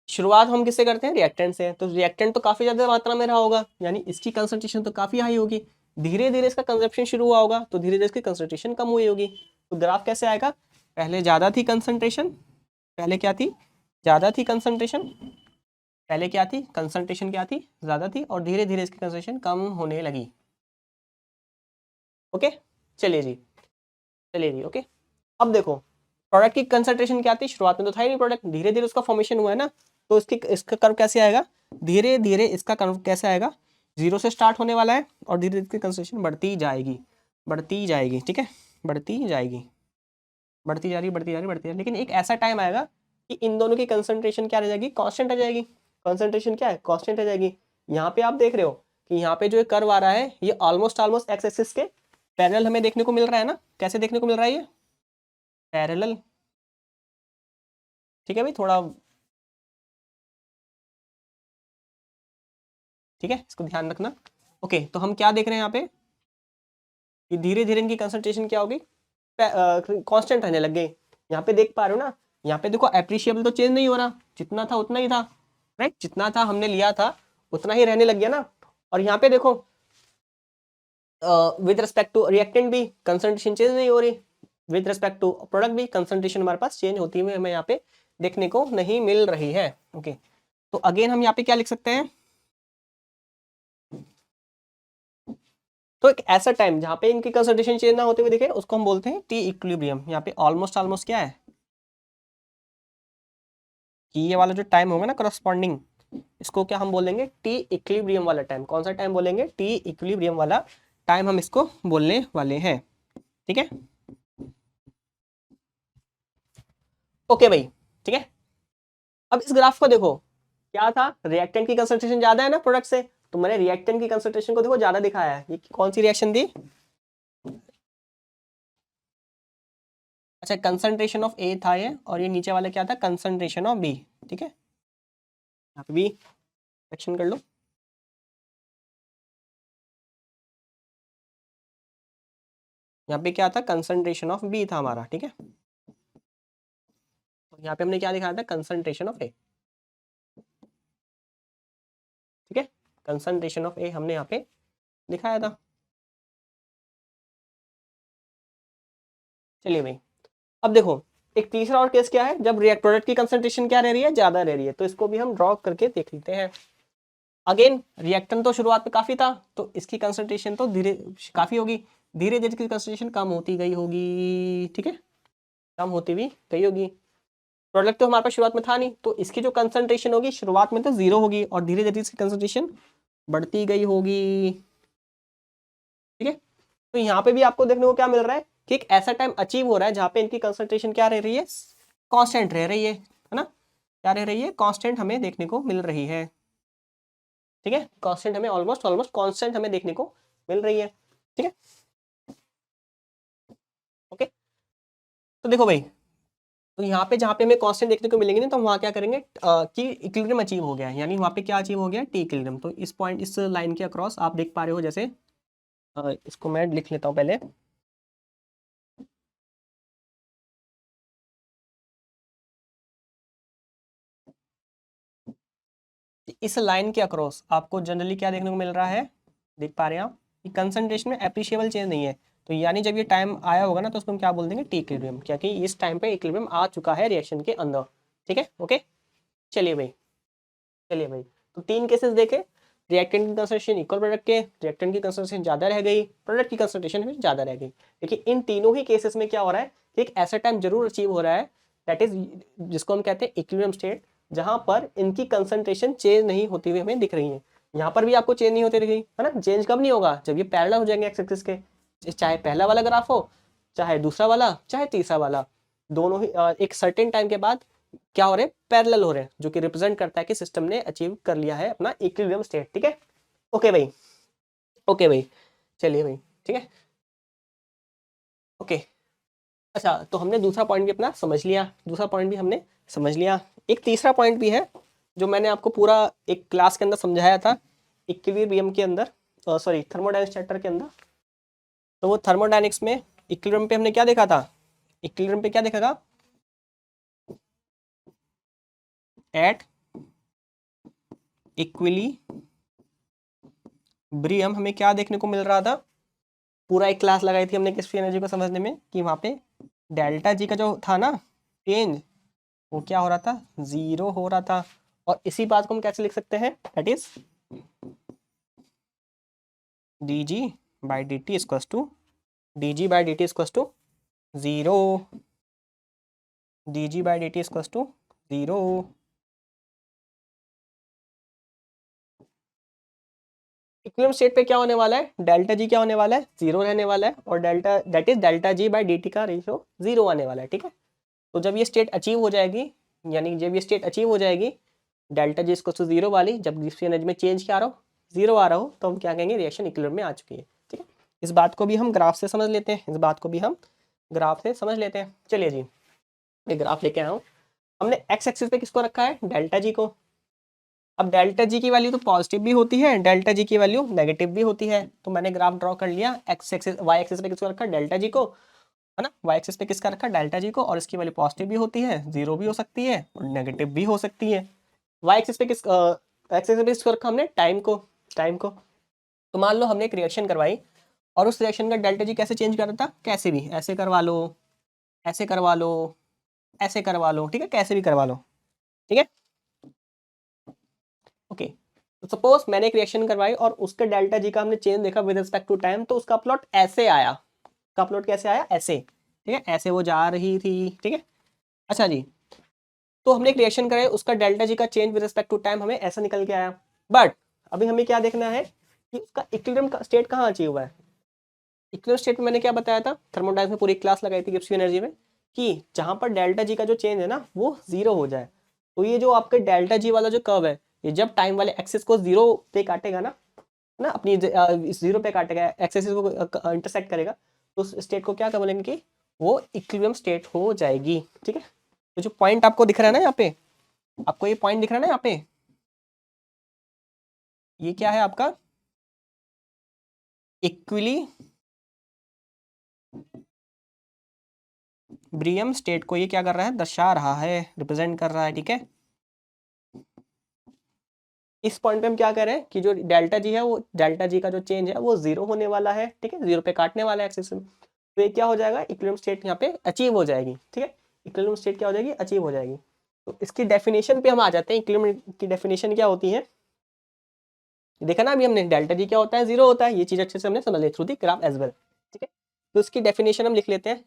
A: शुरुआत हम किससे करते हैं, रिएक्टेंट से। तो रिएक्टेंट तो काफी ज्यादा मात्रा में रहा होगा, यानी इसकी कंसंट्रेशन तो काफी हाई होगी। धीरे धीरे इसका कंजप्शन शुरू हुआ होगा, तो धीरे धीरे इसकी कंसंट्रेशन कम हुई होगी। तो ग्राफ कैसे आएगा, पहले ज्यादा थी कंसंट्रेशन, पहले क्या थी, ज्यादा थी कंसंट्रेशन, पहले क्या थी, कंसंट्रेशन क्या थी, ज्यादा थी, और धीरे धीरे इसकी कंसंट्रेशन कम होने लगी। ओके, चलिए जी, चलिए जी, ओके। अब देखो, प्रोडक्ट की कंसंट्रेशन क्या थी, शुरुआत में तो था ही नहीं प्रोडक्ट, धीरे धीरे उसका फॉर्मेशन हुआ है ना, तो इसका कर्व कैसे आएगा, धीरे धीरे इसका कर्व कैसे आएगा, जीरो से स्टार्ट होने वाला है और धीरे धीरे इसकी कंसंट्रेशन बढ़ती जाएगी, बढ़ती जाएगी, ठीक है, बढ़ती जाएगी, बढ़ती जा रही, बढ़ती जा रही, बढ़ती जा रही। लेकिन एक ऐसा टाइम आएगा कि इन दोनों की कंसंट्रेशन क्या रह जाएगी, कांस्टेंट रह जाएगी। कंसंट्रेशन क्या है, कांस्टेंट रह जाएगी। यहाँ पे आप देख रहे हो कि यहाँ पे जो कर्व आ रहा है ये ऑलमोस्ट ऑलमोस्ट एक्स एक्सिस के पैरेलल हमें देखने को मिल रहा है ना, कैसे देखने को मिल रहा है ये, पैरेलल, ठीक है भाई, थोड़ा ठीक है, इसको ध्यान रखना। ओके, तो हम क्या देख रहे हैं यहाँ पे कि धीरे धीरे इनकी कंसंट्रेशन क्या होगी, कांस्टेंट रहने लग गई। यहाँ पे देख पा रहे हो ना, यहाँ पे देखो एप्रिशिएबल तो चेंज नहीं हो रहा, जितना था उतना ही था, राइट, जितना था हमने लिया था उतना ही रहने लग गया ना। और यहाँ पे देखो विद रिस्पेक्ट टू रिएक्टेंट भी कंसंट्रेशन चेंज नहीं हो रही, विद रिस्पेक्ट टू प्रोडक्ट भी कंसंट्रेशन हमारे पास चेंज होती हुई हमें यहाँ पे देखने को नहीं मिल रही है। ओके, तो अगेन हम यहाँ पे क्या लिख सकते हैं, तो एक ऐसा टाइम जहाँ पे इनकी कंसंट्रेशन चेंज ना होते हुए दिखे उसको हम बोलते हैं टी इक्विलिब्रियम। यहाँ पे ऑलमोस्ट ऑलमोस्ट क्या है कि ये वाला जो टाइम होगा ना करस्पॉन्डिंग, इसको क्या हम बोलेंगे, टी इक्विलिब्रियम वाला टाइम। कौन सा टाइम बोलेंगे, टी इक्विलिब्रियम वाला टाइम हम इसको बोलने वाले हैं, ठीक है। ओके भाई, ठीक है। अब इस ग्राफ को देखो, क्या था, रिएक्टेंट की कंसंट्रेशन ज्यादा है ना प्रोडक्ट से, तो मैंने रिएक्टेंट की कंसंट्रेशन को देखो ज्यादा दिखाया है। ये कौन सी रिएक्शन थी, अच्छा कंसंट्रेशन ऑफ ए था ये, और ये नीचे वाला क्या था, कंसंट्रेशन ऑफ बी, ठीक है। यहाँ पे बी सेक्शन कर लो, यहाँ पे क्या था, कंसंट्रेशन ऑफ बी था हमारा, ठीक है। तो यहाँ पे हमने क्या दिखाया था, कंसंट्रेशन ऑफ ए, ठीक है, कंसंट्रेशन ऑफ ए हमने यहाँ पे दिखाया था। चलिए भाई, अब देखो एक तीसरा और केस क्या है, जब रिएक्ट प्रोडक्ट की कंसंट्रेशन क्या रह रही है, ज्यादा रह रही है, तो इसको भी हम ड्रॉ करके देख लेते हैं। अगेन रिएक्टेंट तो शुरुआत में काफी था, तो इसकी कंसंट्रेशन तो धीरे काफी होगी, धीरे धीरे इसकी कंसंट्रेशन कम होती गई होगी, ठीक है, कम होती हुई गई होगी। प्रोडक्ट तो हमारे पास शुरुआत में था नहीं, तो इसकी जो कंसंट्रेशन होगी शुरुआत में तो जीरो होगी और धीरे धीरे इसकी कंसंट्रेशन बढ़ती गई होगी, ठीक है। तो यहाँ पे भी आपको देखने को क्या मिल रहा है कि एक ऐसा टाइम अचीव हो रहा है जहाँ पे इनकी कंसंट्रेशन क्या रह रही है, कांस्टेंट रह रही है ना, क्या रह रही है, कांस्टेंट हमें देखने को मिल रही है, ठीक है, कांस्टेंट हमें ऑलमोस्ट ऑलमोस्ट कांस्टेंट हमें देखने को मिल रही है, ठीक है। ओके, तो देखो भाई, तो यहाँ पे जहाँ पे हमें कांस्टेंट देखने को मिलेंगे ना, तो हम वहाँ क्या करेंगे कि इक्विलिब्रियम अचीव हो गया है, यानी वहाँ पे क्या अचीव हो गया, टी इक्विलिब्रियम। तो इस पॉइंट, इस लाइन के अक्रॉस आप देख पा रहे हो, जैसे इसको मैं लिख लेता हूँ पहले, इस लाइन के अक्रॉस आपको जनरली क्या देखने को मिल रहा है, देख पा रहे हैं आप कि कंसंट्रेशन में एप्रिशिएबल चेंज नहीं है। तो यानी जब ये टाइम आया होगा ना, तो उसको हम क्या बोल देंगे, टी इक्विलिब्रियम, क्योंकि इस टाइम पे इक्विलिब्रियम आ चुका है रिएक्शन के अंदर, ठीक है। ओके, चलिए भाई, चलिए भाई, तो तीन केसेस देखे, रिएक्टेंट की कंसंट्रेशन इक्वल प्रोडक्ट के, रिएक्टेंट की कंसंट्रेशन ज्यादा रह गई, प्रोडक्ट की कंसंट्रेशन भी ज्यादा रह गई। देखिए इन तीनों ही केसेस में क्या हो रहा है कि एक ऐसा टाइम जरूर अचीव हो रहा है, दैट इज जिसको हम कहते हैं इक्विलिब्रियम स्टेट, जहां पर इनकी कंसंट्रेशन चेंज नहीं होती हुई हमें दिख रही है। यहाँ पर भी आपको चेंज नहीं होती दिख रही है ना, चेंज कब नहीं होगा, जब ये पैरेलल हो जाएंगे एक्स एक्सिस के, चाहे पहला वाला ग्राफ हो, चाहे दूसरा वाला, चाहे तीसरा वाला, दोनों ही एक सर्टेन टाइम के बाद क्या हो रहे हैं, पैरेलल हो रहे हैं, जो कि रिप्रेजेंट करता है कि सिस्टम ने अचीव कर लिया है अपना इक्विलिब्रियम स्टेट, ठीक है। ओके भाई, ओके भाई, चलिए भाई, ठीक है, ओके। अच्छा, तो हमने दूसरा पॉइंट भी अपना समझ लिया, दूसरा पॉइंट भी हमने समझ लिया। एक तीसरा पॉइंट भी है जो मैंने आपको पूरा एक क्लास के अंदर समझाया था, इक्विलिब्रियम के अंदर, सॉरी थर्मोडायनेमिक्स चैप्टर के अंदर। तो वो थर्मोडायनेमिक्स में इक्विलिब्रियम पे हमने क्या देखा था, इक्विलिब्रियम पे क्या दिखेगा, एट इक्विलिब्रियम हमें क्या देखने को मिल रहा था, पूरा एक क्लास लगाई थी हमने किस फ्री एनर्जी को समझने में, कि वहां पे डेल्टा जी का जो था ना चेंज, वो क्या हो रहा था, जीरो हो रहा था। और इसी बात को हम कैसे लिख सकते हैं, that is D G by D T equals to D G by D T equals to zero, D G by D T equals to zero. Equilibrium state पे क्या होने वाला है, डेल्टा जी क्या होने वाला है, जीरो रहने वाला है, और delta that is delta ji by D T का रेशियो जीरो आने वाला है, ठीक है। तो जब ये स्टेट अचीव हो जाएगी, यानी जब ये स्टेट अचीव हो जाएगी delta G equals to zero वाली, जब जिसकी एनर्जी में चेंज क्या आ रहा हो, जीरो आ रहा हो, तो हम क्या कहेंगे, रिएक्शन इक्विलिब्रियम में आ चुकी है, ठीक है। इस बात को भी हम ग्राफ से समझ लेते हैं, इस बात को भी हम ग्राफ से समझ लेते हैं। चलिए जी, एक ग्राफ लेके आया हूँ। हमने एक्स एक्सिस पे किसको रखा है, डेल्टा जी को। अब डेल्टा जी की वैल्यू तो पॉजिटिव भी होती है, डेल्टा जी की वैल्यू नेगेटिव भी होती है। तो मैंने ग्राफ ड्रॉ कर लिया, एक्स एक्सिस वाई एक्सिस पे किसको रखा, डेल्टा जी को, है ना, वाई एक्सिस पे किसका रखा, डेल्टा जी को, और इसकी वैल्यू पॉजिटिव भी होती है, जीरो भी हो सकती है और नेगेटिव भी हो सकती है। वाई एक्सिस पे एक्सिस पे किसको रखा हमने, टाइम को, टाइम को। तो मान लो हमने एक रिएक्शन करवाई और उस रिएक्शन का डेल्टा जी कैसे चेंज कर रहा था, कैसे भी, ऐसे करवा लो, ऐसे करवा लो, ऐसे करवा लो, ठीक है, कैसे भी करवा लो, ठीक है, ओके। तो सपोज मैंने एक रिएक्शन करवाई और उसके डेल्टा जी का हमने चेंज देखा विद रिस्पेक्ट टू टाइम, तो उसका प्लॉट ऐसे आया, का प्लॉट कैसे आया, ऐसे, ठीक है, ऐसे वो जा रही थी, ठीक है। अच्छा जी, तो हमने एक रिएक्शन कराई, उसका डेल्टा जी का change with respect to time हमें ऐसा निकल के आया। बट अभी हमें क्या देखना है कि उसका इक्विलिब्रियम का स्टेट कहाँ अचीव हुआ है। इक्विलिब्रियम स्टेट में मैंने क्या बताया था, थर्मोडायनामिक्स में पूरी क्लास लगाई थी गिब्स एनर्जी में, कि जहां पर डेल्टा जी का जो चेंज है ना वो जीरो हो जाए। तो ये जो आपके डेल्टा जी वाला जो कर्व है, ये जब टाइम वाले एक्सिस को जीरो पे काटेगा ना, ना अपनी जीरो पे काटेगा, एक्सिस को इंटरसेक्ट करेगा, तो उस स्टेट को क्या बोलेंगे कि वो इक्विलिब्रियम स्टेट हो जाएगी, ठीक है। तो जो पॉइंट आपको दिख रहा है ना यहाँ पे, आपको ये पॉइंट दिख रहा है ना यहाँ पे, ये क्या है आपका इक्विलिब्रियम स्टेट को ये क्या कर रहा है, दर्शा रहा है, रिप्रेजेंट कर रहा है, ठीक है। इस पॉइंट पे हम क्या कर रहे हैं कि जो डेल्टा जी है, वो डेल्टा जी का जो चेंज है वो जीरो होने वाला है, ठीक है, जीरो पे काटने वाला है एक्सिस में। तो ये क्या हो जाएगा, इक्विलिब्रियम स्टेट यहाँ पे अचीव हो जाएगी, ठीक है, इक्विलिब्रियम स्टेट क्या हो जाएगी, अचीव हो जाएगी। तो इसकी डेफिनेशन पे हम आ जाते हैं, इक्विलिब्रियम की डेफिनेशन क्या होती है। देखा ना अभी हमने, डेल्टा जी क्या होता है, जीरो होता है, ये चीज अच्छे से हमने समझ ली through the graph as well, ठीक है। तो इसकी डेफिनेशन हम लिख लेते हैं,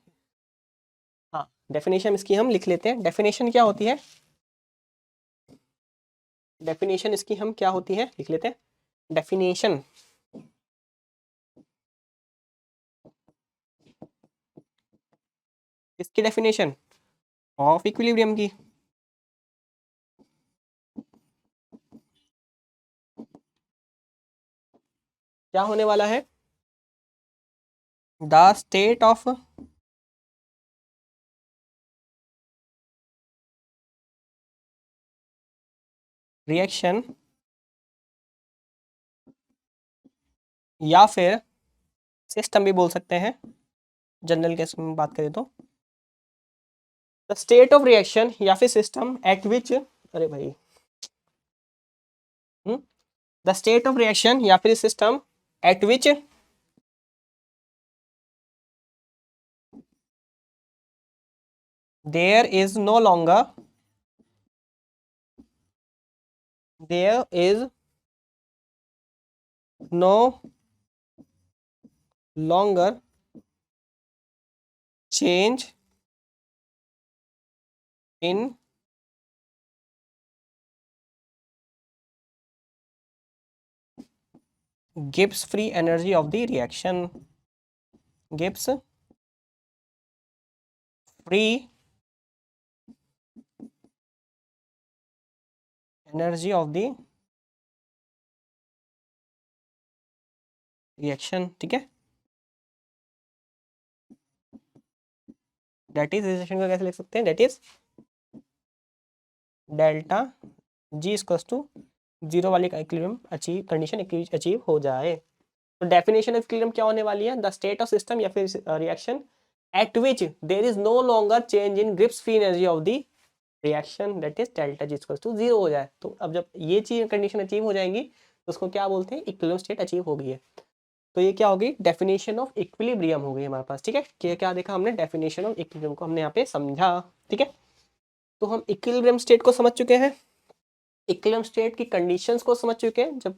A: हाँ डेफिनेशन इसकी हम लिख लेते हैं। डेफिनेशन क्या होती है, डेफिनेशन इसकी हम क्या होती है लिख लेते हैं। डेफिनेशन इसकी डेफिनेशन ऑफ इक्विलिब्रियम की, क्या होने वाला है, द स्टेट ऑफ रिएक्शन, या फिर सिस्टम भी बोल सकते हैं, जनरल केस में बात करें तो द स्टेट ऑफ रिएक्शन या फिर सिस्टम एट विच, अरे भाई, द स्टेट ऑफ रिएक्शन या फिर system at which there is no longer, there is no longer change in Gibbs free energy of the reaction, Gibbs free energy of the reaction, ठीक है। That is reaction को कैसे लिख सकते हैं, that is delta G equals to zero वाली equilibrium achieve condition achieve हो जाए। तो डेफिनेशन ऑफ इक्विलिब्रियम क्या होने वाली है, द स्टेट ऑफ सिस्टम या फिर reaction at which there is no longer change in Gibbs free energy of the reaction, that is delta G equals to 0 हो जाए। तो अब जब ये चीज कंडीशन अचीव हो जाएंगी तो उसको क्या बोलते हैं, इक्विलिब्रियम स्टेट अचीव हो गई है। तो ये क्या होगी, डेफिनेशन ऑफ इक्विलिब्रियम हो गई हमारे पास। ठीक है, क्या देखा हमने, डेफिनेशन ऑफ इक्विलिब्रियम को हमने यहाँ पे समझा। ठीक है, तो हम इक्विलिब्रियम स्टेट को समझ चुके हैं, इक्विलिब्रियम स्टेट की कंडीशंस को समझ चुके हैं। जब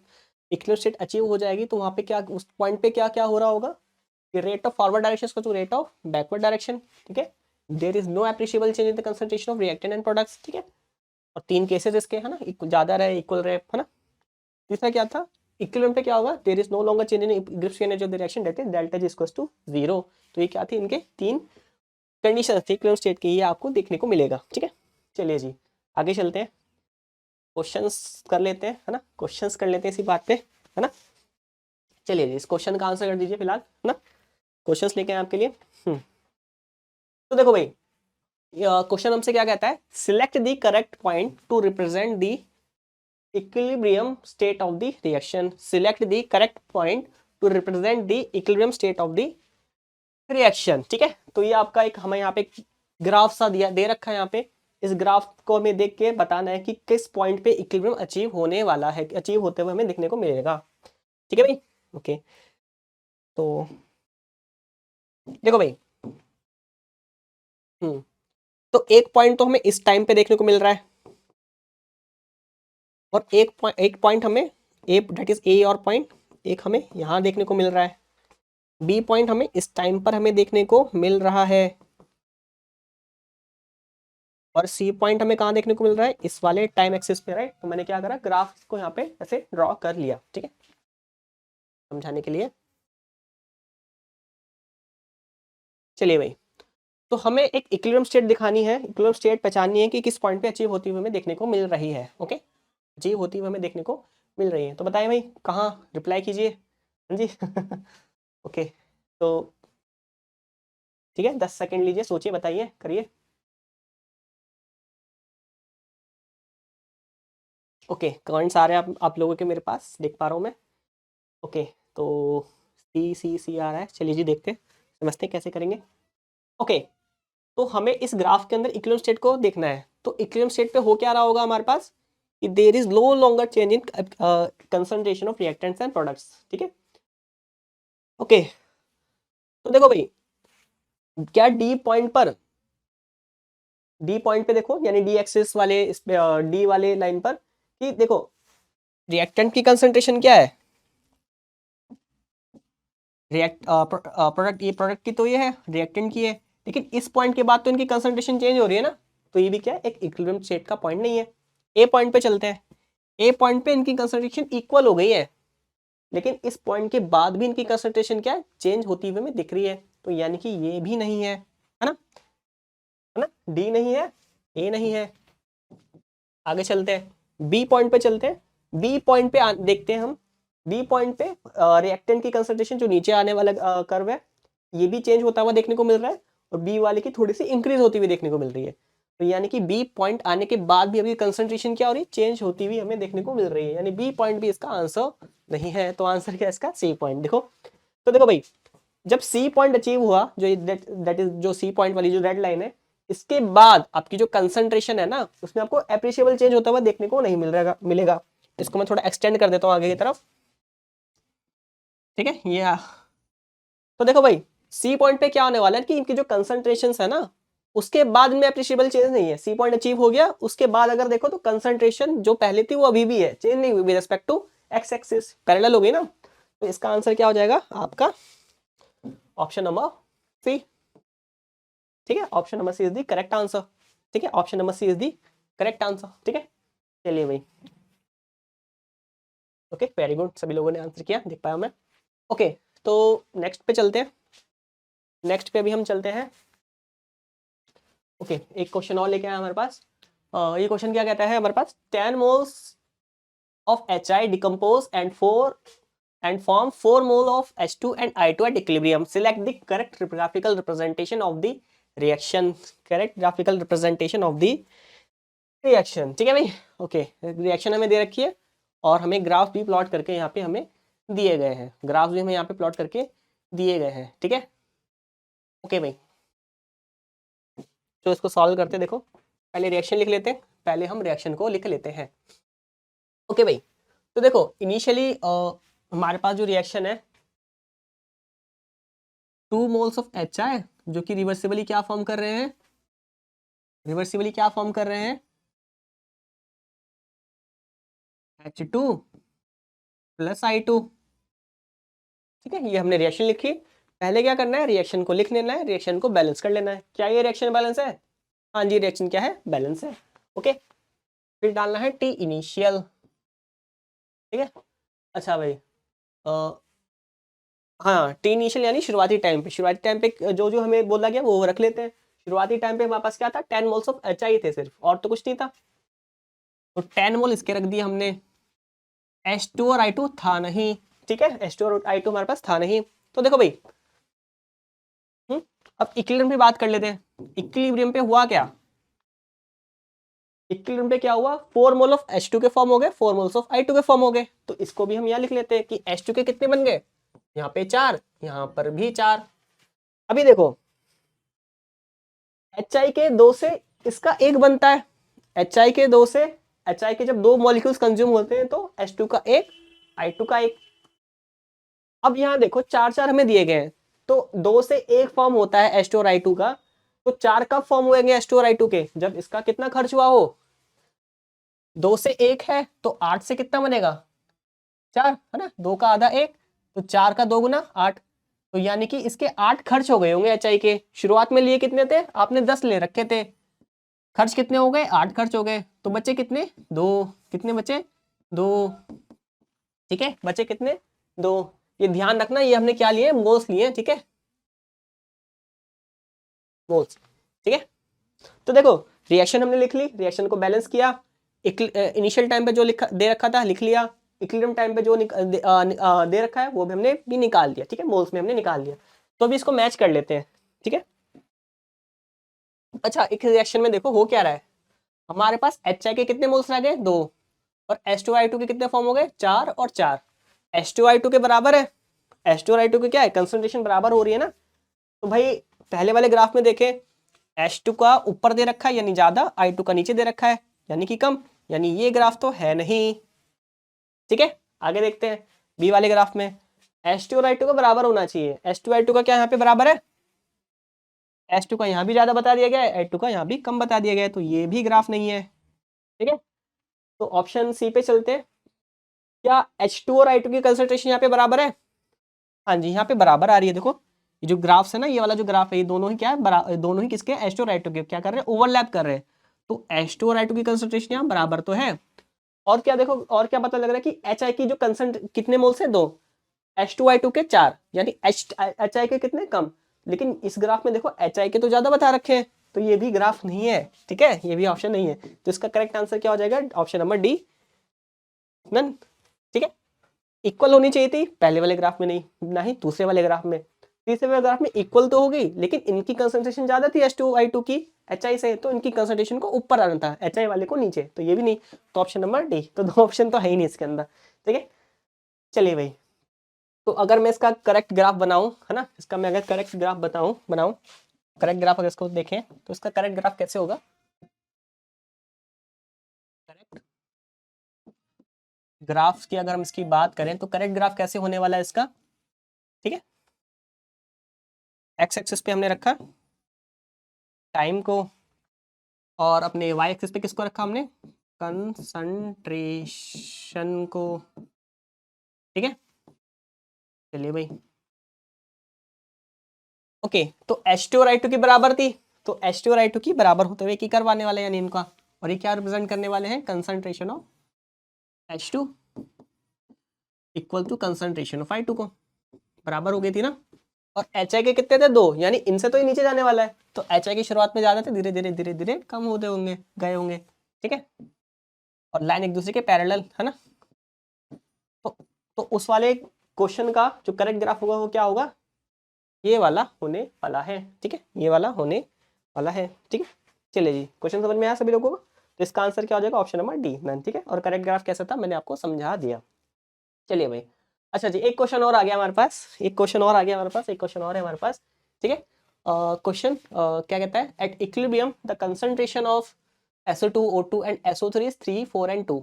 A: इक्विलिब्रियम स्टेट अचीव हो जाएगी तो वहाँ पे क्या, उस पॉइंट पे क्या क्या हो रहा होगा, rate of forward direction to rate of backward direction. ठीक है, there is no appreciable change in the concentration of reactant and products. ठीक है, और 3 केसेस इसके है ना, ज्यादा रहे, इक्वल रहे, है ना। तीसरा क्या था, इक्विलिब्रियम पे क्या होगा, there is no longer change in Gibbs energy of the reaction, that is delta G equals to 0। तो ये क्या थी, इनके 3 कंडीशन थी इक्विलिब्रियम स्टेट की, ये आपको देखने को मिलेगा। ठीक है, चलिए जी आगे चलते हैं, क्वेश्चंस कर लेते हैं, है ना, क्वेश्चंस कर लेते हैं इसी बात पे, है ना। चलिए जी इस क्वेश्चन का आंसर कर दीजिए फिलहाल, है ना, क्वेश्चंस लेके आए आपके लिए। तो देखो भाई, क्वेश्चन हमसे क्या कहता है, select the correct point two represent the equilibrium state of the reaction. Select the correct point two represent the equilibrium state of the reaction. ठीक है, तो ये आपका एक हमें यहाँ पे ग्राफ सा दिया दे रखा है, यहाँ पे इस ग्राफ को हमें देख के बताना है कि किस पॉइंट पे इक्विलिब्रियम अचीव होने वाला है, अचीव होते हुए हमें देखने को मिलेगा। ठीक है भाई, ओके। तो देखो भाई, तो एक पॉइंट तो हमें इस टाइम पे देखने को मिल रहा है, और एक पॉइंट हमें ए, दैट इज ए और पॉइंट, एक हमें यहाँ देखने को मिल रहा है, बी पॉइंट हमें इस टाइम पर हमें देखने को मिल रहा है, और सी पॉइंट हमें कहाँ देखने को मिल रहा है, इस वाले टाइम एक्सिस पे, राइट। तो मैंने क्या करा, ग्राफ को यहाँ पे ऐसे ड्रॉ कर लिया। ठीक है, समझाने के लिए। चलिए भाई, तो हमें एक इक्विलिब्रियम स्टेट दिखानी है, इक्विलिब्रियम स्टेट पहचाननी है कि किस पॉइंट पे अचीव होती हुई हमें देखने को मिल रही है। ओके, अचीव होती हुई हमें देखने को मिल रही है। तो बताइए भाई, कहाँ, रिप्लाई कीजिए। हाँ जी ओके, तो ठीक है, 10 सेकंड लीजिए, सोचिए, बताइए, करिए। ओके, कमेंट्स आ रहे हैं आप लोगों के, मेरे पास देख पा रहा हूँ मैं। ओके, तो सी आ रहा है, चलिए जी देखते हैं, समझते हैं कैसे करेंगे। ओके, तो हमें इस ग्राफ के अंदर इक्विलिब्रियम स्टेट को देखना है। तो इक्विलिब्रियम स्टेट पे हो क्या रहा होगा हमारे पास, कि there is no longer change in concentration of reactants and products. ठीक है, ओके, तो देखो भाई, क्या डी पॉइंट पे देखो, यानी डी एक्सिस वाले इस पे, डी वाले लाइन पर, कि देखो रिएक्टेंट की कंसंट्रेशन क्या है, प्रोडक्ट, ये प्रोडक्ट की तो ये है, रिएक्टेंट की है, लेकिन इस पॉइंट के बाद तो इनकी कंसंट्रेशन चेंज हो रही है ना। तो ये भी क्या है, एक इक्विलिब्रियम स्टेट का पॉइंट नहीं है। ए पॉइंट पे चलते हैं, ए पॉइंट पे इनकी कंसंट्रेशन इक्वल हो गई है, लेकिन इस पॉइंट के बाद भी इनकी कंसंट्रेशन क्या है, चेंज होती हुई हमें दिख रही है। तो यानी कि ये भी नहीं है, है ना, है ना, डी नहीं है, ए नहीं है। आगे चलते हैं, बी पॉइंट पे चलते हैं, बी पॉइंट पे देखते हैं हम, बी पॉइंट पे रिएक्टेंट की कंसंट्रेशन जो नीचे आने वाला कर्व है, ये भी चेंज होता हुआ देखने को मिल रहा है, और बी वाले की थोड़ी सी इंक्रीज होती हुई देखने को मिल रही है। तो यानी कि बी पॉइंट आने के बाद भी अभी कंसंट्रेशन क्या हो रही है, चेंज होती हुई हमें देखने को मिल रही है, यानी बी पॉइंट भी इसका आंसर नहीं है। तो आंसर क्या है इसका, सी पॉइंट। देखो, तो देखो भाई, जब सी पॉइंट अचीव हुआ, जो दैट इज जो सी पॉइंट वाली जो रेड लाइन है, इसके बाद आपकी जो कंसंट्रेशन है ना, उसमें आपको एप्रिशिएबल चेंज होता हुआ देखने को नहीं मिलेगा। इसको मैं थोड़ा एक्सटेंड कर देता हूँ आगे की तरफ। ठीक है, ये तो देखो भाई, सी पॉइंट पे क्या होने वाला है कि इनकी जो कंसंट्रेशन है ना, उसके बाद में एप्रिशिएबल चेंज नहीं है। सी पॉइंट अचीव हो गया, उसके बाद अगर देखो तो कंसंट्रेशन जो पहले थी वो अभी भी है, चेंज नहीं हुई with respect to X axis, parallel हो गई ना। तो इसका आंसर क्या हो जाएगा आपका, ऑप्शन नंबर सी। ठीक है, option number C is the correct answer. ठीक है, option number C is the correct answer. ठीक है, चलिए भाई, ओके, वेरी गुड, सभी लोगों ने आंसर किया, देख पाया मैं। ओके, तो नेक्स्ट पे चलते हैं, नेक्स्ट पे अभी हम चलते हैं। ओके, एक क्वेश्चन और लेके आए हमारे पास। ये क्वेश्चन क्या कहता है हमारे पास, 10 moles of HI decompose and form 4 mole of H2 and I2 at equilibrium. Select the correct graphical representation of the reaction. Correct graphical representation of the reaction. ठीक है भाई, ओके, रिएक्शन हमें दे रखी है, और हमें ग्राफ भी प्लॉट करके यहाँ पे हमें दिए गए हैं, ग्राफ भी हमें यहाँ पे प्लॉट करके दिए गए हैं। ठीक है, ओके भाई, तो इसको सॉल्व करते देखो, पहले रिएक्शन लिख लेते हैं, पहले हम रिएक्शन को लिख लेते हैं। ओके भाई, तो देखो इनिशियली हमारे पास जो रिएक्शन है 2 मोल्स ऑफ HI जो कि रिवर्सिबली क्या फॉर्म कर रहे हैं, रिवर्सिबली क्या फॉर्म कर रहे हैं, H2 प्लस I2। ठीक है, ये हमने रिएक्शन लिखी। पहले क्या करना है, रिएक्शन को लिख लेना है, रिएक्शन को बैलेंस कर लेना है। क्या ये रिएक्शन बैलेंस है? हाँ जी, रिएक्शन क्या है, बैलेंस है। ओके, फिर डालना है टी इनिशियल। ठीक है, अच्छा भाई हाँ, टी इनिशियल यानी शुरुआती टाइम पे, शुरुआती टाइम पे जो जो हमें बोला गया वो रख लेते हैं। शुरुआती टाइम पे हमारे पास क्या था, 10 मोल्स ऑफ HI थे सिर्फ, और तो कुछ नहीं था। तो 10 मोल इसके रख दिए हमने। H2 और I2 था नहीं। ठीक है, H2 और I2 हमारे पास था नहीं। तो देखो भाई, अब इक्विलिब्रियम पे बात कर लेते हैं। इक्विलिब्रियम पे हुआ क्या, इक्विलिब्रियम पे क्या हुआ, 4 मोल ऑफ H2 के फॉर्म हो गए, 4 मोल्स ऑफ I2 के फॉर्म हो गए। तो इसको भी हम यहाँ लिख लेते हैं कि H2 के कितने बन गए, यहाँ पे 4, यहाँ पर भी 4। अभी देखो HI के 2 से इसका 1 बनता है, HI के 2 से, HI के जब 2 मॉलिक्यूल्स कंज्यूम होते हैं तो H2 का 1, I2 का 1। अब यहाँ देखो 4 4 हमें दिए गए हैं, तो 2 से 1 फॉर्म होता है H2 और I2 का, तो 4 कब फॉर्म हुएंगे H2 और I2 के, जब इसका कितना खर्च हुआ हो, 2 से 1 है तो 8 से कितना बनेगा, 4 है ना, 2 का आधा 1, तो 4 का 2 गुना 8। तो यानी कि इसके 8 खर्च हो गए होंगे HI के। शुरुआत में लिए कितने थे आपने, 10 ले रखे थे, खर्च कितने हो गए, 8 खर्च हो गए, तो बचे कितने, 2। कितने बचे, 2। ठीक है, बचे कितने, 2। ये ध्यान रखना, ये हमने क्या लिए, मोल्स लिए। ठीक है, मोल्स। ठीक है, तो देखो रिएक्शन हमने लिख ली, रिएक्शन को बैलेंस किया, इनिशियल टाइम पे जो लिखा दे रखा था लिख लिया, इक्विलिब्रियम टाइम पे जो दे रखा है वो भी हमने भी निकाल दिया। ठीक है, मोल्स में हमने निकाल दिया। तो अभी इसको मैच कर लेते हैं। ठीक है, अच्छा एक रिएक्शन में देखो हो क्या रहा है, हमारे पास HI के कितने मोल्स रह गए, 2, और H2I2 के कितने फॉर्म हो गए, 4 और 4। H2I2 के बराबर है, H2 और I2 के क्या है, कंसंट्रेशन बराबर हो रही है ना। तो भाई पहले वाले ग्राफ में देखें, H2 का ऊपर दे रखा है यानी ज्यादा, I2 का नीचे दे रखा है यानी कि कम, यानी ये ग्राफ तो है नहीं। ठीक है, आगे देखते हैं बी वाले ग्राफ में, H2 और I2 का बराबर होना चाहिए। H2 I2 का क्या यहाँ पे बराबर है, H2 का यहाँ भी ज्यादा बता दिया गया है, I2 का यहाँ भी कम बता दिया गया है, तो ये भी ग्राफ नहीं है। ठीक है, तो ऑप्शन सी पे चलते हैं। क्या H2 और I2 की कंसंट्रेशन यहाँ पे बराबर है, हाँ जी यहाँ पे बराबर आ रही है। देखो ये जो ग्राफ्स है ना, ये वाला जो ग्राफ है, ये दोनों ही क्या है, दोनों ही किसके, H2 और I2 के क्या कर रहे हैं, ओवरलैप कर रहे हैं। तो H2 और I2 की कंसंट्रेशन यहाँ बराबर तो है। और क्या देखो, और क्या पता लग रहा है कि HI की जो कंसंट कितने मोल से, 2, H2I2 के 4, यानी HI के कितने, कम। लेकिन इस ग्राफ में देखो HI के तो ज्यादा बता रखे हैं, तो ये भी ग्राफ नहीं है। ठीक है, ये भी ऑप्शन नहीं है, तो इसका करेक्ट आंसर क्या हो जाएगा, ऑप्शन नंबर डी, नन। ठीक है, इक्वल होनी चाहिए थी पहले वाले ग्राफ में, नहीं ना ही दूसरे वाले ग्राफ में। तीसरे वाले ग्राफ में इक्वल तो होगी, लेकिन इनकी कंसंट्रेशन ज्यादा थी H2I2 की HI से, तो इनकी कंसंट्रेशन को ऊपर आना था, HI वाले को नीचे, तो ये भी नहीं। तो ऑप्शन नंबर डी, तो 2 ऑप्शन तो है ही नहीं इसके अंदर। ठीक है, चलिए भाई, तो अगर मैं इसका करेक्ट ग्राफ बनाऊं, है ना, इसका मैं अगर करेक्ट ग्राफ बनाऊं, करेक्ट ग्राफ अगर इसको देखें तो इसका करेक्ट ग्राफ कैसे होगा, करेक्ट ग्राफ की अगर हम इसकी बात करें तो करेक्ट ग्राफ कैसे होने वाला है इसका। ठीक है, एक्स एक्सिस पे हमने रखा टाइम को, और अपने वाई एक्सिस पे किसको रखा हमने, कंसंट्रेशन को। ठीक है, चलिए भाई, ओके, तो H2 और I2 की बराबर थी, तो H2 और I2 की बराबर होते हुए की करवाने वाले यानी इनका, और ये क्या रिप्रेजेंट करने वाले हैं, concentration of H2 equal to concentration of I2 को, बराबर हो गई थी ना। और HI के कितने थे, 2, यानी इनसे तो ये नीचे जाने वाला है, तो HI की शुरुआत में ज्यादा थे, धीरे धीरे धीरे धीरे कम होते होंगे, गए होंगे। ठीक है, और लाइन एक दूसरे के पैरेलल है ना। तो उस वाले क्वेश्चन का जो करेक्ट ग्राफ होगा वो क्या होगा, ये वाला होने वाला है। ठीक है, ये वाला होने वाला है। ठीक है, चलिए जी, क्वेश्चन समझ में आया सभी लोगों को। तो इसका आंसर क्या हो जाएगा, ऑप्शन नंबर डी, नन। ठीक है, और करेक्ट ग्राफ कैसा था मैंने आपको समझा दिया। चलिए भाई, अच्छा जी, एक क्वेश्चन और आ गया हमारे पास, एक क्वेश्चन और आ गया हमारे पास, एक क्वेश्चन और है हमारे पास। ठीक है, क्वेश्चन क्या कहता है, at equilibrium the concentration of SO2, O2 and SO3 is 3, 4 and 2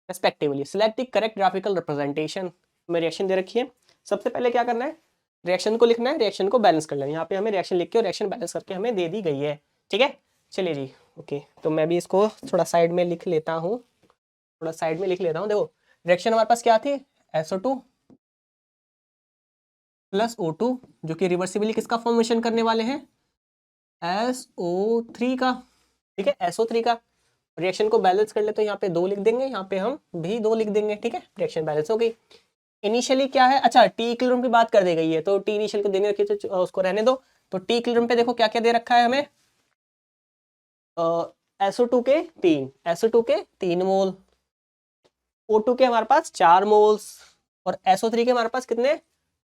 A: respectively, select the correct graphical representation. में रिएक्शन दे रखी है, सबसे पहले क्या करना है, रिएक्शन को लिखना है, रिएक्शन को बैलेंस कर लेना है। यहाँ पे हमें रिएक्शन लिख के और रिएक्शन बैलेंस करके हमें दे दी गई है, ठीक है। चलिए जी, ओके, तो मैं भी इसको थोड़ा साइड में लिख लेता हूँ, थोड़ा साइड में लिख लेता हूँ। देखो रिएक्शन हमारे पास क्या थी, SO2 प्लस O2, जो कि रिवर्सिबली किसका फॉर्मेशन करने वाले हैं, SO3 का, ठीक है, SO3 का। रिएक्शन को बैलेंस कर ले तो यहाँ पे 2 लिख देंगे, यहाँ पे हम भी 2 लिख देंगे, ठीक है। रिएक्शन बैलेंस हो गई। इनिशियली क्या है, अच्छा टी इक्विलिब्रियम की बात कर दी गई है, तो टी इनिशियल को देने रखी तो उसको रहने दो। तो टी इक्विलिब्रियम पे देखो क्या क्या दे रखा है हमें, SO2 के 3 मोल, O2 के हमारे पास 4 मोल्स, और SO3 के हमारे पास कितने,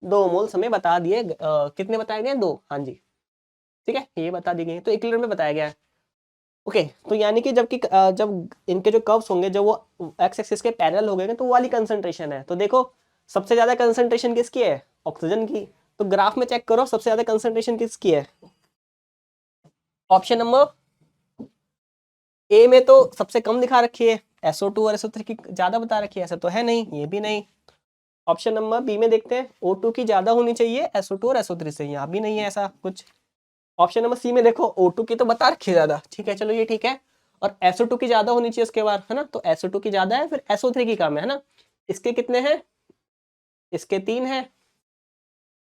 A: 2 मोल्स हमें बता दिए, कितने बताए गए, 2, हाँ जी, ठीक है, ये बता दी गई, तो इक्विलिब्रियम में बताया गया है। ओके, तो यानी कि जब इनके जो कर्व्स होंगे, जब वो एक्स एक्सिस के पैरेलल हो गए तो वो वाली कंसंट्रेशन है। तो देखो सबसे ज्यादा कंसंट्रेशन किसकी है, ऑक्सीजन की। तो ग्राफ में चेक करो सबसे ज्यादा कंसंट्रेशन किसकी है, ऑप्शन नंबर ए में तो सबसे कम दिखा रखी है, SO2 और SO3 की ज्यादा बता रखी है, ऐसा तो है नहीं, ये भी नहीं। ऑप्शन नंबर बी में देखते हैं, O2 की ज्यादा होनी चाहिए SO2 और SO3 से, यहाँ भी नहीं है ऐसा कुछ। ऑप्शन नंबर सी में देखो O2 की तो बता रखी है ज्यादा, ठीक है, चलो ये ठीक है, और SO2 की ज्यादा होनी चाहिए उसके बाद, है ना, तो SO2 की ज्यादा है, फिर SO3 की कम है ना। इसके कितने हैं, इसके 3 है,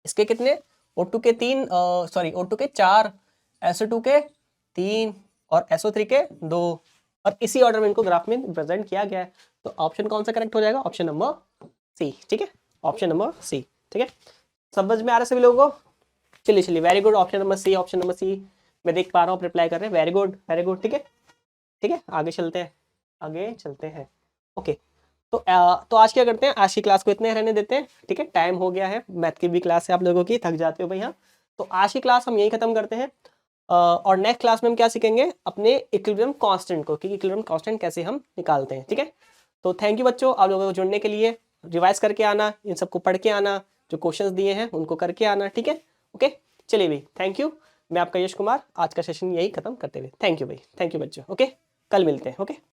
A: इसके कितने, O2 के 3, सॉरी O2 के 4, SO2 के 3 और SO3 के 2, और इसी ऑर्डर में इनको ग्राफ में रिप्रेजेंट किया गया है। तो ऑप्शन कौन सा करेक्ट हो जाएगा, ऑप्शन नंबर सी, ठीक है, ऑप्शन नंबर सी, ठीक है। समझ में आ रहा है सभी लोगों को, चलिए चलिए, very good, option number C, option number C मैं देख पा रहा हूँ रिप्लाई कर रहे हैं, वेरी गुड वेरी गुड, ठीक है, ठीक है, आगे चलते हैं, आगे चलते हैं। ओके, तो आज क्या करते हैं, आज की क्लास को इतने रहने देते हैं, ठीक है, टाइम हो गया है, मैथ की भी क्लास है आप लोगों की, थक जाते हो भैया। तो आज की क्लास हम यही खत्म करते हैं, और नेक्स्ट क्लास में हम क्या सीखेंगे, अपने इक्विलिब्रियम कांस्टेंट को, कि इक्विलिब्रियम कांस्टेंट कैसे हम निकालते हैं, ठीक है। तो थैंक यू बच्चों, आप लोगों को जुड़ने के लिए, रिवाइज करके आना, इन सबको पढ़ के आना, जो क्वेश्चंस दिए हैं उनको करके आना, ठीक है। ओके, चलिए भाई, थैंक यू, मैं आपका यश कुमार, आज का सेशन यही खत्म करते हुए, थैंक यू भाई, थैंक यू बच्चों, ओके, कल मिलते हैं, ओके।